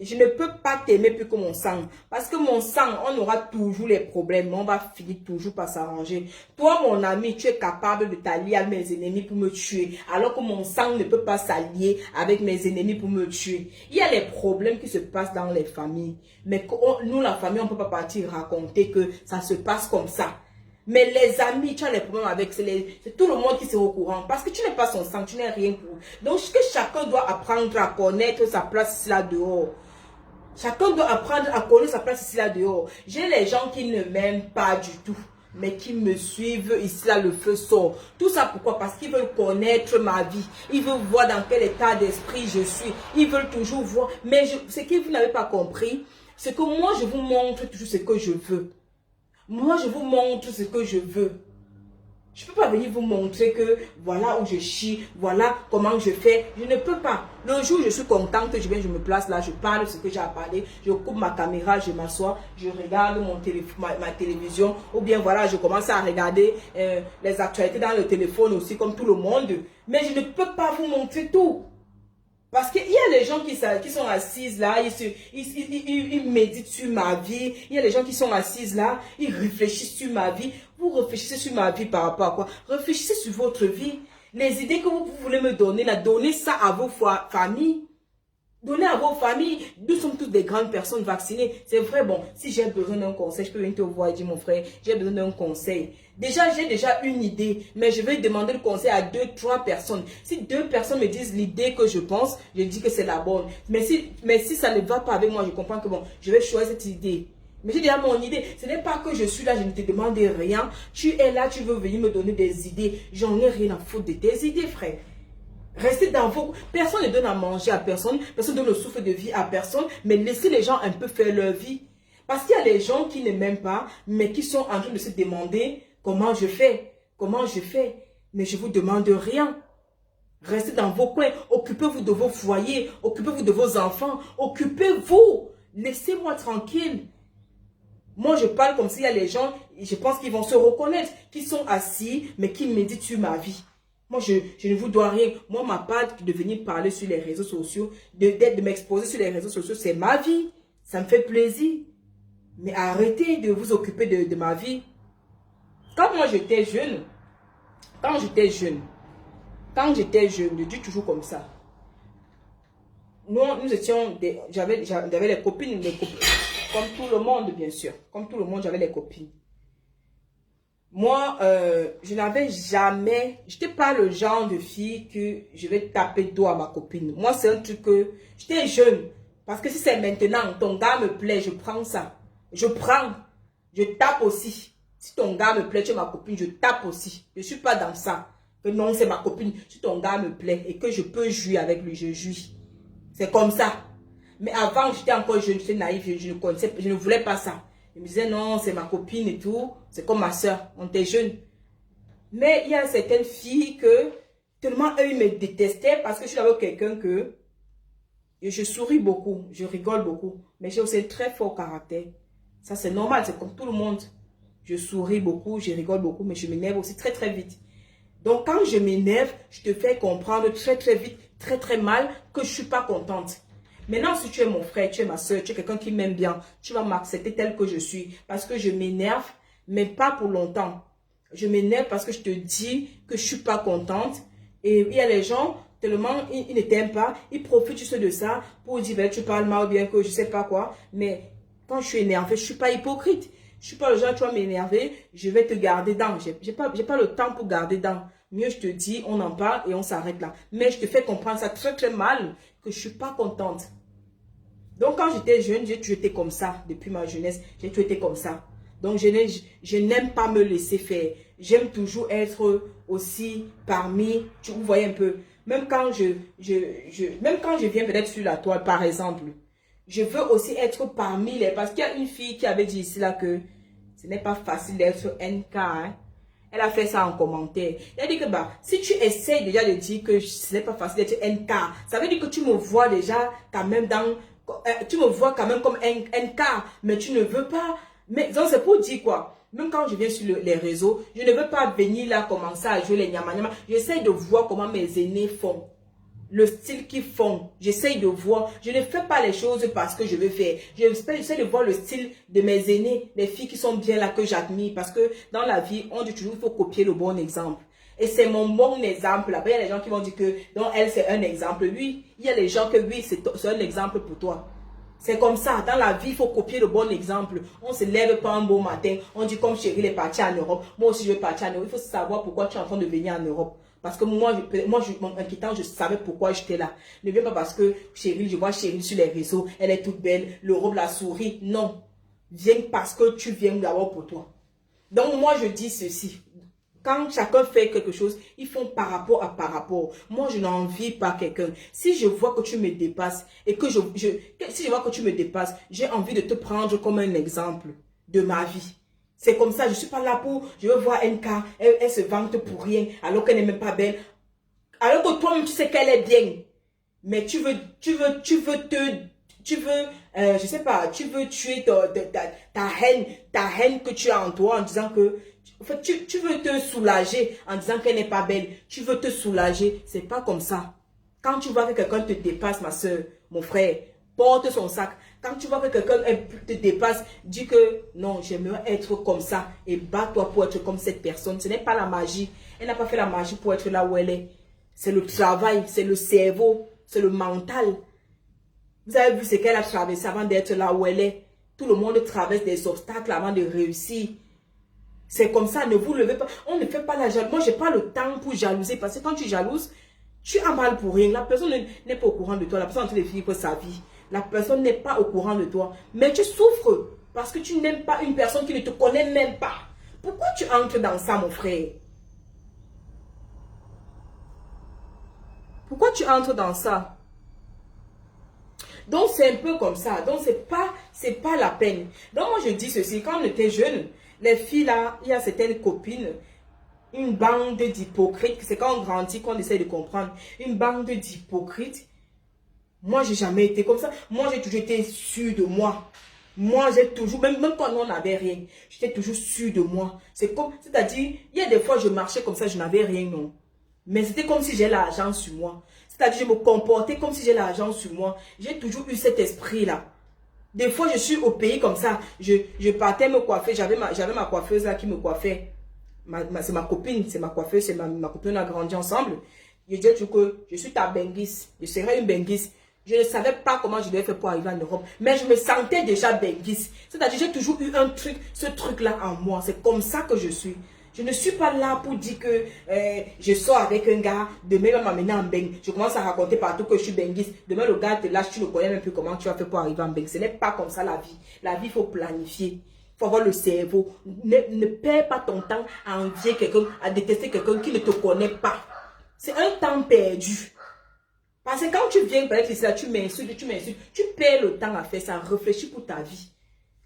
Je ne peux pas t'aimer plus que mon sang. Parce que mon sang, on aura toujours les problèmes. On va finir toujours par s'arranger. Toi, mon ami, tu es capable de t'allier à mes ennemis pour me tuer. Alors que mon sang ne peut pas s'allier avec mes ennemis pour me tuer. Il y a les problèmes qui se passent dans les familles. Mais nous, la famille, on ne peut pas partir raconter que ça se passe comme ça. Mais les amis, tu as les problèmes avec, c'est tout le monde qui est au courant. Parce que tu n'es pas son sang, tu n'es rien pour. Donc, que chacun doit apprendre à connaître sa place ici là dehors. Chacun doit apprendre à connaître sa place ici là dehors. J'ai les gens qui ne m'aiment pas du tout, mais qui me suivent ici là, le feu sort. Tout ça pourquoi? Parce qu'ils veulent connaître ma vie. Ils veulent voir dans quel état d'esprit je suis. Ils veulent toujours voir. Mais ce que vous n'avez pas compris, c'est que moi je vous montre toujours ce que je veux. Moi je vous montre ce que je veux. Je ne peux pas venir vous montrer que voilà où je chie, voilà comment je fais. Je ne peux pas. Le jour où je suis contente, je me place là, je parle ce que j'ai à parler, je coupe ma caméra, je m'assois, je regarde ma télévision, ou bien voilà, je commence à regarder les actualités dans le téléphone aussi, comme tout le monde. Mais je ne peux pas vous montrer tout. Parce qu'il y a les gens qui sont assises là, ils méditent sur ma vie. Il y a les gens qui sont assises là, ils réfléchissent sur ma vie. Vous réfléchissez sur ma vie par rapport à quoi? Réfléchissez sur votre vie. Les idées que vous voulez me donner, là, donnez ça à vos familles. Donnez à vos familles. Nous sommes tous des grandes personnes vaccinées. C'est vrai, bon, si j'ai besoin d'un conseil, je peux venir te voir et dire, mon frère, j'ai besoin d'un conseil. Déjà, j'ai déjà une idée, mais je vais demander le conseil à 2, 3 personnes. Si 2 personnes me disent l'idée que je pense, je dis que c'est la bonne. Mais si ça ne va pas avec moi, je comprends que bon, je vais choisir cette idée. Mais j'ai déjà mon idée. Ce n'est pas que je suis là, je ne te demande rien. Tu es là, tu veux venir me donner des idées. J'en ai rien à foutre de tes idées, frère. Restez dans vos... Personne ne donne à manger à personne. Personne ne donne le souffle de vie à personne. Mais laissez les gens un peu faire leur vie. Parce qu'il y a les gens qui ne m'aiment pas, mais qui sont en train de se demander comment je fais. Comment je fais. Mais je ne vous demande rien. Restez dans vos coins. Occupez-vous de vos foyers. Occupez-vous de vos enfants. Occupez-vous. Laissez-moi tranquille. Moi, je parle comme s'il y a les gens, je pense qu'ils vont se reconnaître, qui sont assis, mais qui méditent sur ma vie. Moi, je ne vous dois rien. Moi, ma part de venir parler sur les réseaux sociaux, de m'exposer sur les réseaux sociaux, c'est ma vie. Ça me fait plaisir. Mais arrêtez de vous occuper de ma vie. Quand moi, j'étais jeune, je dis toujours comme ça. Nous étions, j'avais les copines, comme tout le monde, bien sûr. Comme tout le monde, j'avais les copines. Moi, je n'avais jamais... Je n'étais pas le genre de fille que je vais taper dos à ma copine. Moi, c'est un truc que... J'étais jeune. Parce que si c'est maintenant, ton gars me plaît, je prends ça. Je prends. Je tape aussi. Si ton gars me plaît, tu es ma copine, je tape aussi. Je ne suis pas dans ça. Que non, c'est ma copine. Si ton gars me plaît et que je peux jouir avec lui, je jouis. C'est comme ça. Mais avant, j'étais encore jeune, j'étais naïve, je ne connaissais, je ne voulais pas ça. Je me disais non, c'est ma copine et tout. C'est comme ma soeur, on était jeunes. Mais il y a certaines filles que, tellement eux, ils me détestaient parce que je suis avec quelqu'un que je souris beaucoup, je rigole beaucoup. Mais j'ai aussi un très fort caractère. Ça, c'est normal, c'est comme tout le monde. Je souris beaucoup, je rigole beaucoup, mais je m'énerve aussi très très vite. Donc, quand je m'énerve, je te fais comprendre très très vite, très très mal que je ne suis pas contente. Maintenant, si tu es mon frère, tu es ma soeur, tu es quelqu'un qui m'aime bien, tu vas m'accepter tel que je suis. Parce que je m'énerve, mais pas pour longtemps. Je m'énerve parce que je te dis que je ne suis pas contente. Et il y a les gens, tellement ils ne t'aiment pas, ils profitent juste de ça pour dire, ben, tu parles mal ou bien que je ne sais pas quoi. Mais quand je suis énervée, je ne suis pas hypocrite. Je ne suis pas le genre, tu vas m'énerver, je vais te garder dans. Je n'ai pas le temps pour garder dans. Mieux, je te dis, on en parle et on s'arrête là. Mais je te fais comprendre ça très très mal, que je ne suis pas contente. Donc, quand j'étais jeune, j'ai toujours été comme ça. Depuis ma jeunesse, j'ai toujours été comme ça. Donc, je n'aime pas me laisser faire. J'aime toujours être aussi parmi, vous voyez un peu. Même quand je viens peut-être sur la toile, par exemple, je veux aussi être parmi les... Parce qu'il y a une fille qui avait dit ici là que ce n'est pas facile d'être NK, hein. Elle a fait ça en commentaire. Elle a dit que bah, si tu essaies déjà de dire que ce n'est pas facile d'être NK, ça veut dire que tu me vois déjà quand même dans... Tu me vois quand même comme NK, mais tu ne veux pas... Mais donc c'est pour dire quoi? Même quand je viens sur les réseaux, je ne veux pas venir là commencer à jouer les nyama-nyama. J'essaie de voir comment mes aînés font. Le style qu'ils font, j'essaye de voir. Je ne fais pas les choses parce que je veux faire. J'essaie de voir le style de mes aînés, les filles qui sont bien là, que j'admire. Parce que dans la vie, on dit toujours qu'il faut copier le bon exemple. Et c'est mon bon exemple. Après, il y a les gens qui vont dire que non, elle, c'est un exemple. Oui, il y a les gens que oui, c'est un exemple pour toi. C'est comme ça. Dans la vie, il faut copier le bon exemple. On ne se lève pas un beau matin. On dit comme chérie, il est parti en Europe. Moi aussi, je vais partir en Europe. Il faut savoir pourquoi tu es en train de venir en Europe. Parce que moi, en inquiétant, je savais pourquoi j'étais là. Ne viens pas parce que chérie, je vois chérie sur les réseaux. Elle est toute belle. L'Europe la sourit. Non. Viens parce que tu viens d'abord pour toi. Donc, moi, je dis ceci. Quand chacun fait quelque chose, ils font par rapport à par rapport. Moi, je n'envie pas quelqu'un. Si je vois que tu me dépasses et que si je vois que tu me dépasses, j'ai envie de te prendre comme un exemple de ma vie. C'est comme ça, je ne suis pas là pour, je veux voir NK, elle se vante pour rien, alors qu'elle n'est même pas belle. Alors que toi-même, tu sais qu'elle est bien. Mais je sais pas, tu veux tuer ta haine que tu as en toi en disant que, en fait, tu veux te soulager en disant qu'elle n'est pas belle. Tu veux te soulager, c'est pas comme ça. Quand tu vois que quelqu'un te dépasse, ma soeur, mon frère, porte son sac. Quand tu vois que quelqu'un te dépasse, dis que non, j'aimerais être comme ça et bats-toi pour être comme cette personne. Ce n'est pas la magie. Elle n'a pas fait la magie pour être là où elle est. C'est le travail, c'est le cerveau, c'est le mental. Vous avez vu ce qu'elle a traversé avant d'être là où elle est. Tout le monde traverse des obstacles avant de réussir. C'est comme ça, ne vous levez pas. On ne fait pas la jalousie. Moi, je n'ai pas le temps pour jalouser parce que quand tu jalouses, tu as mal pour rien. La personne n'est pas au courant de toi. La personne est en train de vivre sa vie. La personne n'est pas au courant de toi. Mais tu souffres parce que tu n'aimes pas une personne qui ne te connaît même pas. Pourquoi tu entres dans ça, mon frère? Pourquoi tu entres dans ça? Donc, c'est un peu comme ça. Donc, c'est pas la peine. Donc, moi, je dis ceci. Quand on était jeune, les filles là, il y a certaines copines, une bande d'hypocrites. C'est quand on grandit qu'on essaie de comprendre. Une bande d'hypocrites. Moi, j'ai jamais été comme ça. Moi, j'ai toujours été sûre de moi. Moi, j'ai toujours, même quand on n'avait rien, j'étais toujours sûre de moi. C'est-à-dire, il y a des fois, je marchais comme ça, je n'avais rien, non. Mais c'était comme si j'ai l'argent sur moi. C'est-à-dire, je me comportais comme si j'ai l'argent sur moi. J'ai toujours eu cet esprit-là. Des fois, je suis au pays comme ça. Je partais me coiffer. J'avais ma coiffeuse là qui me coiffait. C'est ma copine, c'est ma coiffeuse, c'est ma copine, on a grandi ensemble. Je disais toujours que je suis ta benguisse. Je serais une benguisse. Je ne savais pas comment je devais faire pour arriver en Europe. Mais je me sentais déjà benguisse. C'est-à-dire, j'ai toujours eu un truc, ce truc-là en moi. C'est comme ça que je suis. Je ne suis pas là pour dire que je sors avec un gars, demain il va m'amener en beng. Je commence à raconter partout que je suis benguiste. Demain le gars te lâche, tu ne connais même plus comment tu as fait pour arriver en beng. Ce n'est pas comme ça la vie. La vie, il faut planifier. Il faut avoir le cerveau. Ne perds pas ton temps à envier quelqu'un, à détester quelqu'un qui ne te connaît pas. C'est un temps perdu. Parce que quand tu viens, peut-être ici, là, tu m'insultes, tu perds le temps à faire ça. Réfléchis pour ta vie.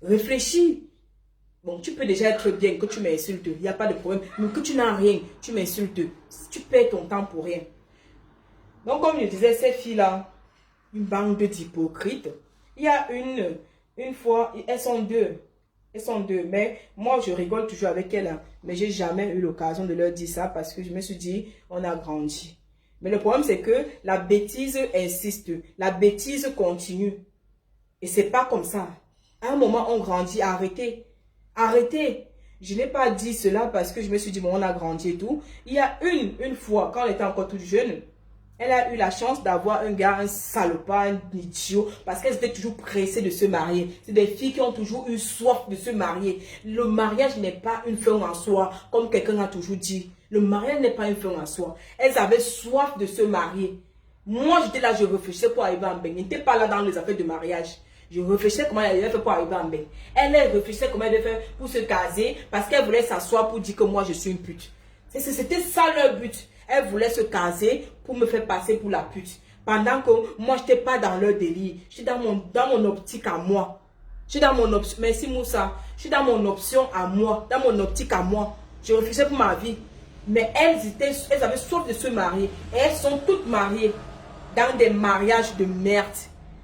Réfléchis. Bon, tu peux déjà être bien que tu m'insultes, il n'y a pas de problème. Mais que tu n'as rien, tu m'insultes. Tu perds ton temps pour rien. Donc, comme je disais, ces filles-là, une bande d'hypocrites. Il y a une fois, elles sont deux. Elles sont deux. Mais moi, je rigole toujours avec elles. Hein. Mais j'ai jamais eu l'occasion de leur dire ça parce que je me suis dit, on a grandi. Mais le problème, c'est que la bêtise insiste. La bêtise continue. Et c'est pas comme ça. À un moment, on grandit. Arrêtez. Arrêtez. Je n'ai pas dit cela parce que je me suis dit, bon, on a grandi et tout. Il y a une fois, quand elle était encore toute jeune, elle a eu la chance d'avoir un gars, un salopard, un idiot, parce qu'elles étaient toujours pressées de se marier. C'est des filles qui ont toujours eu soif de se marier. Le mariage n'est pas une fin en soi, comme quelqu'un a toujours dit. Le mariage n'est pas une fin en soi. Elles avaient soif de se marier. Moi, j'étais là, je réfléchissais pour arriver en bain. Je n'étais pas là dans les affaires de mariage. Je réfléchissais comment elle devait faire pour arriver en bain. Elle réfléchissait comment elle devait faire pour se caser, parce qu'elle voulait s'asseoir pour dire que moi, je suis une pute. C'était ça leur but. Elle voulait se caser pour me faire passer pour la pute. Pendant que moi, je n'étais pas dans leur délire. J'étais dans mon optique à moi. J'étais dans mon option. Merci Moussa. Je suis dans mon option à moi. Dans mon optique à moi. Je réfléchissais pour ma vie. Mais elles avaient soif de se marier. Et elles sont toutes mariées. Dans des mariages de merde.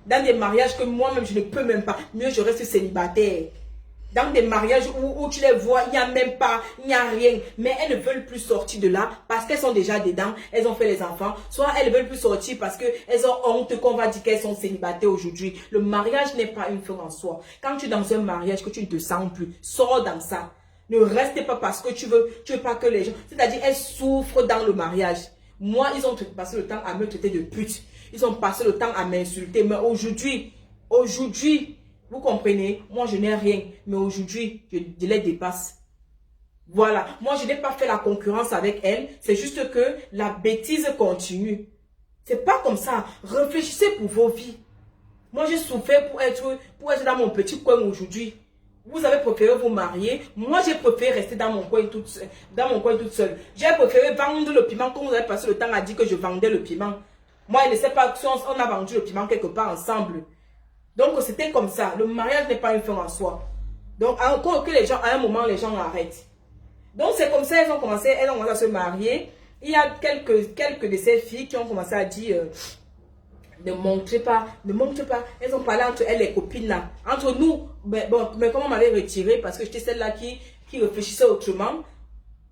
Dans des mariages que moi-même, je ne peux même pas. Mieux, je reste célibataire. Dans des mariages où tu les vois, il n'y a même pas, il n'y a rien. Mais elles ne veulent plus sortir de là parce qu'elles sont déjà dedans. Elles ont fait les enfants. Soit elles ne veulent plus sortir parce qu'elles ont honte qu'on va dire qu'elles sont célibataires aujourd'hui. Le mariage n'est pas une fin en soi. Quand tu es dans un mariage que tu ne te sens plus, sors dans ça. Ne restez pas parce que tu veux pas que les gens... C'est-à-dire, elles souffrent dans le mariage. Moi, ils ont passé le temps à me traiter de pute. Ils ont passé le temps à m'insulter. Mais aujourd'hui, vous comprenez, moi je n'ai rien. Mais aujourd'hui, je les dépasse. Voilà. Moi, je n'ai pas fait la concurrence avec elles. C'est juste que la bêtise continue. C'est pas comme ça. Réfléchissez pour vos vies. Moi, j'ai souffert pour être dans mon petit coin aujourd'hui. Vous avez préféré vous marier. Moi, j'ai préféré rester dans mon coin toute seule. J'ai préféré vendre le piment quand vous avez passé le temps à dire que je vendais le piment. Moi, je ne sais pas si on a vendu le piment quelque part ensemble. Donc, c'était comme ça. Le mariage n'est pas une fin en soi. Donc, encore que les gens, à un moment, les gens arrêtent. Donc, c'est comme ça, elles ont commencé à se marier. Il y a quelques de ces filles qui ont commencé à dire, ne montrez pas, ne montrez pas. Elles ont parlé entre elles, les copines là. Entre nous, mais comme on m'avait retiré, parce que j'étais celle-là qui réfléchissait autrement,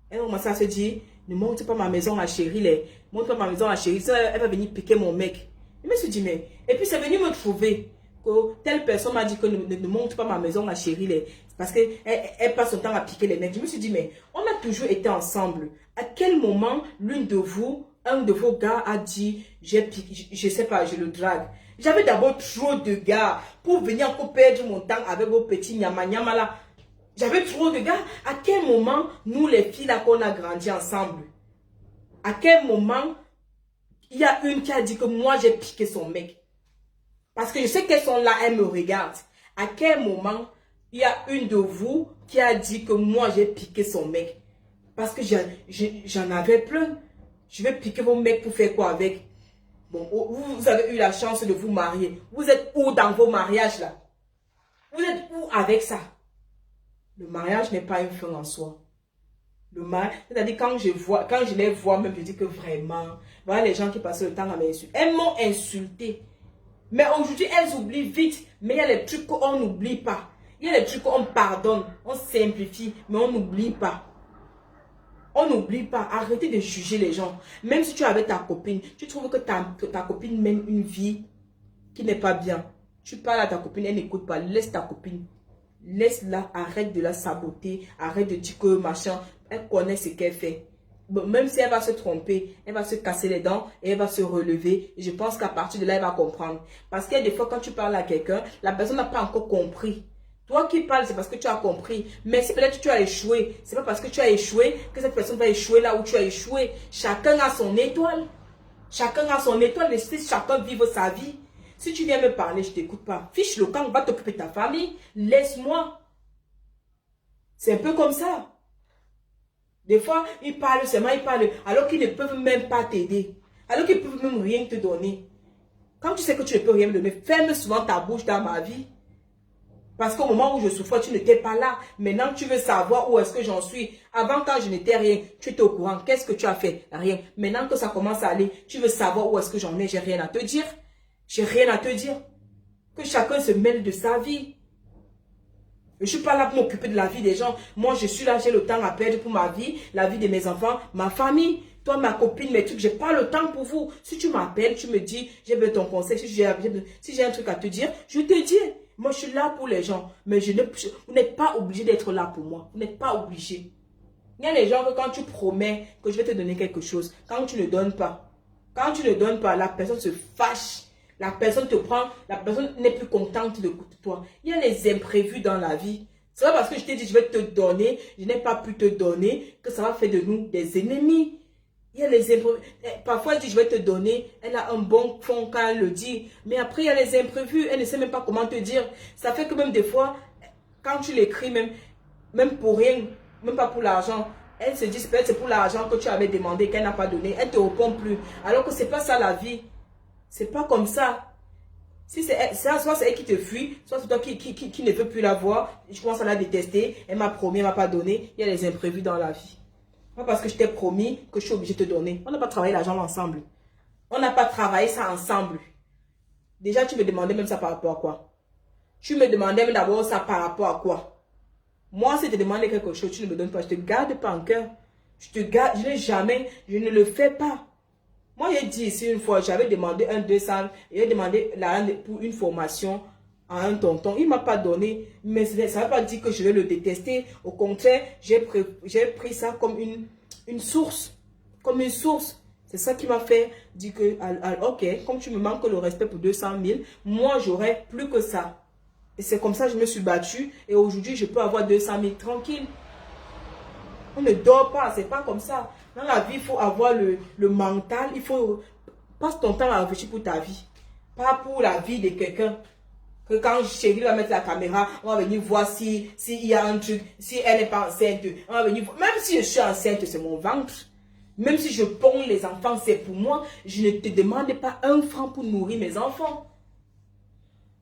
elles ont commencé à se dire, ne montre pas ma maison à chérie, montre pas ma maison à chérie, ça, elle va venir piquer mon mec. Je me suis dit, mais, et puis c'est venu me trouver, que telle personne m'a dit que ne montre pas ma maison à chérie, parce qu'elle passe son temps à piquer les mecs. Je me suis dit, mais on a toujours été ensemble. À quel moment l'une de vous, un de vos gars a dit, je sais pas, je le drague. J'avais d'abord trop de gars pour venir encore perdre mon temps avec vos petits nyama là. J'avais trop de gars. À quel moment, nous les filles là qu'on a grandi ensemble, à quel moment il y a une qui a dit que moi j'ai piqué son mec? Parce que je sais qu'elles sont là, elles me regardent. À quel moment il y a une de vous qui a dit que moi j'ai piqué son mec? Parce que j'en avais plein. Je vais piquer vos mecs pour faire quoi avec? Bon, vous avez eu la chance de vous marier. Vous êtes où dans vos mariages là? Vous êtes où avec ça? Le mariage n'est pas une fin en soi. Le mariage, c'est-à-dire quand je les vois, même je dis que vraiment, voilà les gens qui passent le temps à m'insulter. Elles m'ont insulté. Mais aujourd'hui, elles oublient vite. Mais il y a les trucs qu'on n'oublie pas. Il y a les trucs qu'on pardonne, on simplifie, mais on n'oublie pas. On n'oublie pas. Arrêtez de juger les gens. Même si tu es avec ta copine, tu trouves que ta copine mène une vie qui n'est pas bien. Tu parles à ta copine, elle n'écoute pas. Laisse ta copine. Laisse-la, arrête de la saboter. Arrête de dire que machin. Elle connaît ce qu'elle fait. Bon, même si elle va se tromper, elle va se casser les dents et elle va se relever. Et je pense qu'à partir de là, elle va comprendre. Parce qu'il y a des fois, quand tu parles à quelqu'un, la personne n'a pas encore compris. Toi qui parles, c'est parce que tu as compris. Mais si peut-être tu as échoué, c'est pas parce que tu as échoué que cette personne va échouer là où tu as échoué. Chacun a son étoile. Chacun a son étoile. Laissez chacun vivre sa vie. Si tu viens me parler, je t'écoute pas. Fiche le camp, va t'occuper de ta famille. Laisse-moi. C'est un peu comme ça. Des fois, ils parlent seulement, ils parlent, alors qu'ils ne peuvent même pas t'aider. Alors qu'ils ne peuvent même rien te donner. Quand tu sais que tu ne peux rien me donner, ferme souvent ta bouche dans ma vie. Parce qu'au moment où je souffrais, tu n'étais pas là. Maintenant, tu veux savoir où est-ce que j'en suis. Avant, quand je n'étais rien, tu étais au courant. Qu'est-ce que tu as fait? Rien. Maintenant que ça commence à aller, tu veux savoir où est-ce que j'en ai. J'ai rien à te dire. J'ai rien à te dire. Que chacun se mêle de sa vie. Je ne suis pas là pour m'occuper de la vie des gens. Moi, je suis là, j'ai le temps à perdre pour ma vie, la vie de mes enfants, ma famille. Toi, ma copine, mes trucs, j'ai pas le temps pour vous. Si tu m'appelles, tu me dis, j'ai besoin de ton conseil. Si j'ai un truc à te dire, je te dis. Moi, je suis là pour les gens. Mais vous n'êtes pas obligé d'être là pour moi. Vous n'êtes pas obligé. Il y a des gens que quand tu promets que je vais te donner quelque chose, quand tu ne donnes pas, la personne se fâche. La personne te prend, la personne n'est plus contente de toi. Il y a les imprévus dans la vie. C'est pas parce que je t'ai dit je vais te donner, je n'ai pas pu te donner, que ça va faire de nous des ennemis. Il y a les imprévus. Parfois, elle dit je vais te donner, elle a un bon fond quand elle le dit. Mais après, il y a les imprévus, elle ne sait même pas comment te dire. Ça fait que même des fois, quand tu l'écris, même pour rien, même pas pour l'argent, elle se dit peut-être c'est pour l'argent que tu avais demandé, qu'elle n'a pas donné. Elle ne te répond plus. Alors que c'est pas ça la vie. C'est pas comme ça. Si c'est soit c'est elle qui te fuit, soit c'est toi qui ne veut plus la voir. Je commence à la détester. Elle m'a promis, elle m'a pas donné. Il y a les imprévus dans la vie. Pas parce que je t'ai promis que je suis obligée de te donner. On n'a pas travaillé l'argent ensemble. On n'a pas travaillé ça ensemble. Déjà, tu me demandais même ça par rapport à quoi? Tu me demandais même d'abord ça par rapport à quoi? Moi, si tu te demandais quelque chose, tu ne me donnes pas. Je te garde pas en cœur. Je te garde, je ne le fais pas. Moi, j'ai dit ici une fois, j'avais demandé un 200, j'ai demandé l'argent pour une formation à un tonton. Il ne m'a pas donné, mais ça ne veut pas dire que je vais le détester. Au contraire, j'ai pris ça comme une source. Comme une source. C'est ça qui m'a fait dire que, ok, comme tu me manques le respect pour 200 000, moi, j'aurais plus que ça. Et c'est comme ça que je me suis battue. Et aujourd'hui, je peux avoir 200 000 tranquille. On ne dort pas, c'est pas comme ça. Dans la vie, il faut avoir le mental. Il faut passe ton temps à réfléchir pour ta vie. Pas pour la vie de quelqu'un. Que quand chérie va mettre la caméra, on va venir voir s'il y a un truc, si elle n'est pas enceinte. On va venir voir. Même si je suis enceinte, c'est mon ventre. Même si je ponds les enfants, c'est pour moi. Je ne te demande pas un franc pour nourrir mes enfants.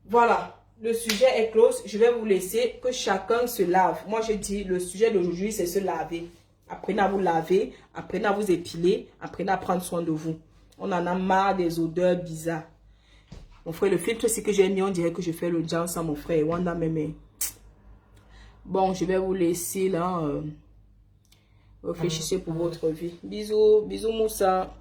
Voilà. le sujet est clos. Je vais vous laisser que chacun se lave. Moi, je dis, le sujet d'aujourd'hui, c'est se laver. Apprenez à vous laver, apprenez à vous épiler, apprenez à prendre soin de vous. On en a marre des odeurs bizarres. Mon frère, le filtre aussi que j'ai mis, on dirait que je fais le jam sans mon frère. Wanda Meme. Bon, je vais vous laisser là. Réfléchissez pour votre vie. Bisous, bisous Moussa.